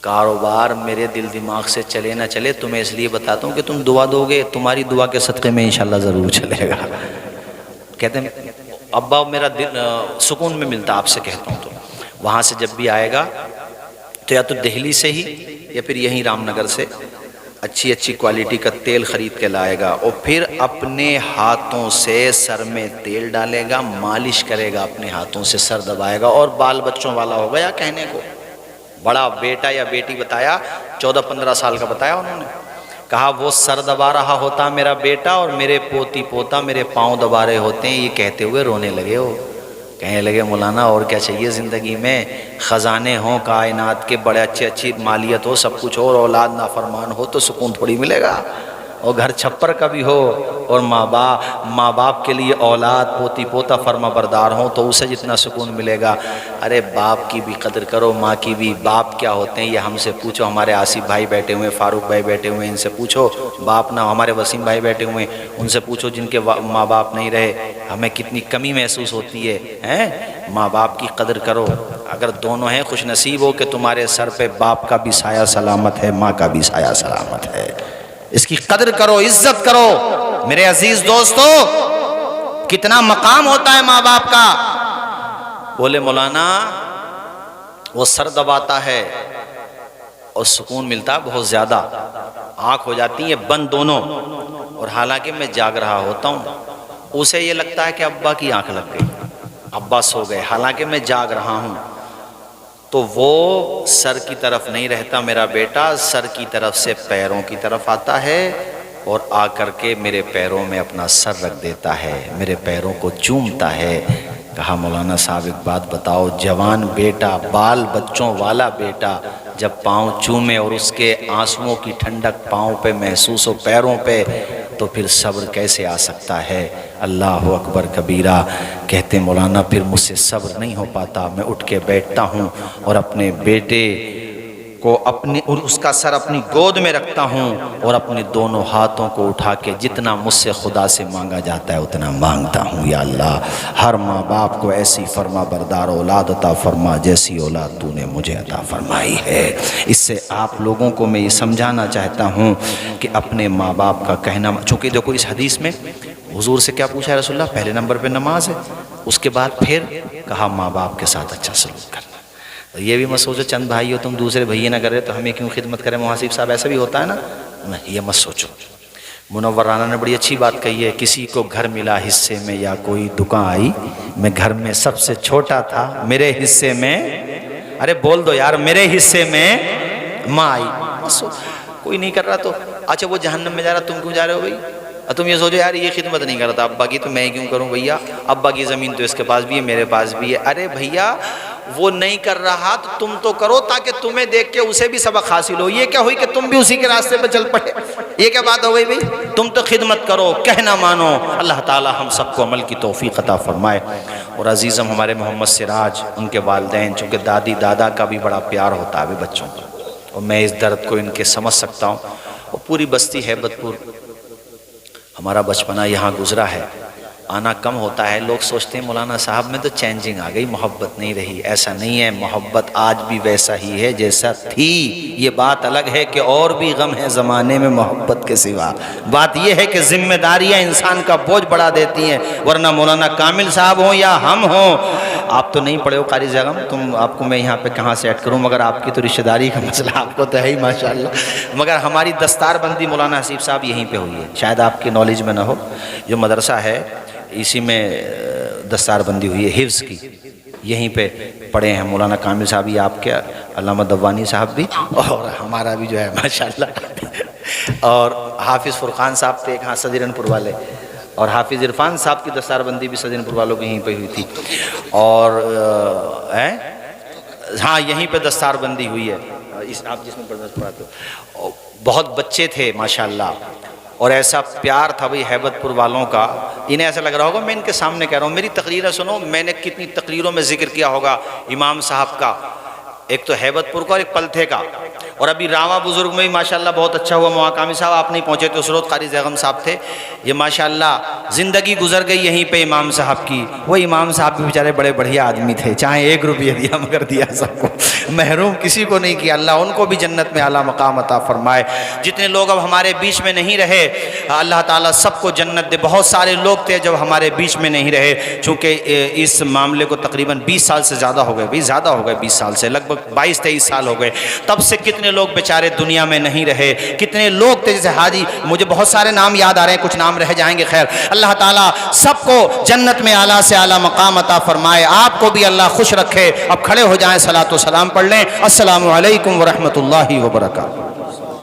کاروبار میرے دل دماغ سے چلے نہ چلے تمہیں اس لیے بتاتا ہوں کہ تم دعا دو گے، تمہاری دعا کے صدقے میں انشاءاللہ ضرور چلے گا۔ کہتے ہیں ابا میرا دل سکون میں ملتا آپ سے کہتا ہوں، تو وہاں سے جب بھی آئے گا تو یا تو دہلی سے ہی یا پھر یہیں رام نگر سے اچھی کوالٹی کا تیل خرید کے لائے گا اور پھر اپنے ہاتھوں سے سر میں تیل ڈالے گا، مالش کرے گا، اپنے ہاتھوں سے سر دبائے گا، اور بال بچوں والا ہوگا یا کہنے کو بڑا بیٹا یا بیٹی بتایا، 14-15 سال کا بتایا انہوں نے، کہا وہ سر دبا رہا ہوتا میرا بیٹا اور میرے پوتی پوتا میرے پاؤں دبا رہے ہوتے ہیں، یہ کہتے ہوئے رونے لگے ہو۔ کہنے لگے مولانا اور کیا چاہیے زندگی میں، خزانے ہوں کائنات کے بڑے اچھی مالیت ہو سب کچھ ہو اور اولاد نافرمان ہو تو سکون تھوڑی ملے گا، اور گھر چھپر کا بھی ہو اور ماں باپ کے لیے اولاد پوتی پوتا فرما بردار ہوں تو اسے جتنا سکون ملے گا۔ ارے باپ کی بھی قدر کرو، ماں کی بھی۔ باپ کیا ہوتے ہیں یہ ہم سے پوچھو، ہمارے آصف بھائی بیٹھے ہوئے ہیں، فاروق بھائی بیٹھے ہوئے ہیں، ان سے پوچھو باپ نہ، ہمارے وسیم بھائی بیٹھے ہوئے ہیں ان سے پوچھو جن کے ماں باپ نہیں رہے، ہمیں کتنی کمی محسوس ہوتی ہے۔ ماں باپ کی قدر کرو، اگر دونوں ہیں خوش نصیب ہو کہ تمہارے سر پہ باپ کا بھی سایہ سلامت ہے، ماں کا بھی سایہ سلامت ہے، اس کی قدر کرو، عزت کرو۔ میرے عزیز دوستو کتنا مقام ہوتا ہے ماں باپ کا۔ بولے مولانا وہ سر دباتا ہے اور سکون ملتا ہے بہت زیادہ، آنکھ ہو جاتی ہے بند دونوں، اور حالانکہ میں جاگ رہا ہوتا ہوں، اسے یہ لگتا ہے کہ ابا کی آنکھ لگ گئی، ابا سو گئے، حالانکہ میں جاگ رہا ہوں۔ تو وہ سر کی طرف نہیں رہتا میرا بیٹا، سر کی طرف سے پیروں کی طرف آتا ہے اور آ کر کے میرے پیروں میں اپنا سر رکھ دیتا ہے، میرے پیروں کو چومتا ہے۔ کہا مولانا صاحب ایک بات بتاؤ، جوان بیٹا، بال بچوں والا بیٹا جب پاؤں چومے اور اس کے آنسوؤں کی ٹھنڈک پاؤں پہ محسوس ہو، پیروں پہ، تو پھر صبر کیسے آ سکتا ہے؟ اللہ اکبر کبیرہ۔ کہتے مولانا پھر مجھ سے صبر نہیں ہو پاتا، میں اٹھ کے بیٹھتا ہوں اور اپنے بیٹے کو اور اس کا سر اپنی گود میں رکھتا ہوں اور اپنے دونوں ہاتھوں کو اٹھا کے جتنا مجھ سے خدا سے مانگا جاتا ہے اتنا مانگتا ہوں۔ یا اللہ، ہر ماں باپ کو ایسی فرما بردار اولاد عطا فرما جیسی اولاد تو نے مجھے عطا فرمائی ہے۔ اس سے آپ لوگوں کو میں یہ سمجھانا چاہتا ہوں کہ اپنے ماں باپ کا کہنا، چونکہ دیکھو اس حدیث میں حضور سے کیا پوچھا ہے رسول اللہ؟ پہلے نمبر پہ نماز ہے، اس کے بعد پھر کہا ماں باپ کے ساتھ اچھا سلوک کرنا۔ یہ بھی مت سوچو چند بھائی ہو تم، دوسرے بھائی نہ کرے تو ہمیں کیوں خدمت کریں محاسب صاحب، ایسا بھی ہوتا ہے نا، نہیں یہ مت سوچو۔ منور رانا نے بڑی اچھی بات کہی ہے، کسی کو گھر ملا حصے میں یا کوئی دکان آئی، میں گھر میں سب سے چھوٹا تھا، میرے حصے میں، ارے بول دو یار، میرے حصے میں ماں آئی، کوئی نہیں کر رہا تو اچھا وہ جہنم میں جا رہا، تم کیوں جا رہے ہو بھائی؟ تم یہ سوچو یار یہ خدمت نہیں کرتا ابا کی تو میں کیوں کروں بھیا، ابا کی زمین تو اس کے پاس بھی ہے میرے پاس بھی ہے۔ ارے بھیا وہ نہیں کر رہا تو تم تو کرو تاکہ تمہیں دیکھ کے اسے بھی سبق حاصل ہو۔ یہ کیا ہوئی کہ تم بھی اسی کے راستے پہ چل پڑے؟ یہ کیا بات ہو گئی بھائی؟ تم تو خدمت کرو، کہنا مانو۔ اللہ تعالی ہم سب کو عمل کی توفیق عطا فرمائے۔ اور عزیزم ہمارے محمد سراج، ان کے والدین، چونکہ دادی دادا کا بھی بڑا پیار ہوتا ہے بچوں کو، اور میں اس درد کو ان کے سمجھ سکتا ہوں۔ اور پوری بستی ہیبت پور، ہمارا بچپنا یہاں گزرا ہے، آنا کم ہوتا ہے، لوگ سوچتے ہیں مولانا صاحب میں تو چینجنگ آ گئی، محبت نہیں رہی۔ ایسا نہیں ہے، محبت آج بھی ویسا ہی ہے جیسا تھی۔ یہ بات الگ ہے کہ اور بھی غم ہے زمانے میں محبت کے سوا۔ بات یہ ہے کہ ذمہ داریاں انسان کا بوجھ بڑھا دیتی ہیں، ورنہ مولانا کامل صاحب ہوں یا ہم ہوں، آپ تو نہیں پڑھے ہو قاری زیغم، آپ کو میں یہاں پہ کہاں سے ایڈ کروں، مگر آپ کی تو رشتہ داری کا مسئلہ آپ کو تو ہے ہی ماشاءاللہ۔ مگر ہماری دستار بندی مولانا حسیب صاحب یہیں پہ ہوئی ہے، شاید آپ کی نالج میں نہ ہو، جو مدرسہ ہے اسی میں دستار بندی ہوئی ہے حفظ کی، یہیں پہ پڑھے ہیں مولانا کامل صاحب ہی، آپ کے علامہ دوانی صاحب بھی، اور ہمارا بھی جو ہے ماشاءاللہ، اور حافظ فرقان صاحب تھے ایک، ہاں صدرن پور والے، اور حافظ عرفان صاحب کی دستار بندی بھی صدرن پور والوں کی یہیں پہ ہوئی تھی، اور ہاں یہیں پہ دستار بندی ہوئی ہے، آپ جس میں پڑھاتے ہو، بہت بچے تھے ماشاءاللہ، اور ایسا پیار تھا بھئی ہیبت پور والوں کا، انہیں ایسا لگ رہا ہوگا میں ان کے سامنے کہہ رہا ہوں، میری تقریریں سنو، میں نے کتنی تقریروں میں ذکر کیا ہوگا امام صاحب کا، ایک تو ہیبت پور کا اور ایک پلتھے کا، اور ابھی راواں بزرگ میں بھی ماشاءاللہ بہت اچھا ہوا، مواقعی صاحب آپ نہیں پہنچے تو اس روز قاری زیغم صاحب تھے، یہ ماشاءاللہ زندگی گزر گئی یہیں پہ امام صاحب کی۔ وہ امام صاحب بھی بیچارے بڑے بڑھیا آدمی تھے، چاہے 1 روپیہ دیا مگر دیا سب کو، محروم کسی کو نہیں کیا، اللہ ان کو بھی جنت میں اعلیٰ مقام عطا فرمائے۔ جتنے لوگ اب ہمارے بیچ میں نہیں رہے اللہ تعالیٰ سب کو جنت دے، بہت سارے لوگ تھے جب ہمارے بیچ میں نہیں رہے، چونکہ اس معاملے کو تقریباً 20 سال سے زیادہ ہو گئے، 20 زیادہ ہو گئے، 20 سال سے لگ بھگ 22-23 سال ہو گئے، تب سے کتنے لوگ بیچارے دنیا میں نہیں رہے، کتنے لوگ تھے جیسے حاجی، مجھے بہت سارے نام یاد آ رہے ہیں، کچھ نام رہ جائیں گے، خیر اللہ تعالیٰ سب کو جنت میں اعلیٰ سے اعلیٰ مقام عطا فرمائے، آپ کو بھی اللہ خوش رکھے۔ اب کھڑے ہو جائیں، صلاۃ و سلام پڑھ لیں۔ السلام علیکم ورحمۃ اللہ وبرکاتہ۔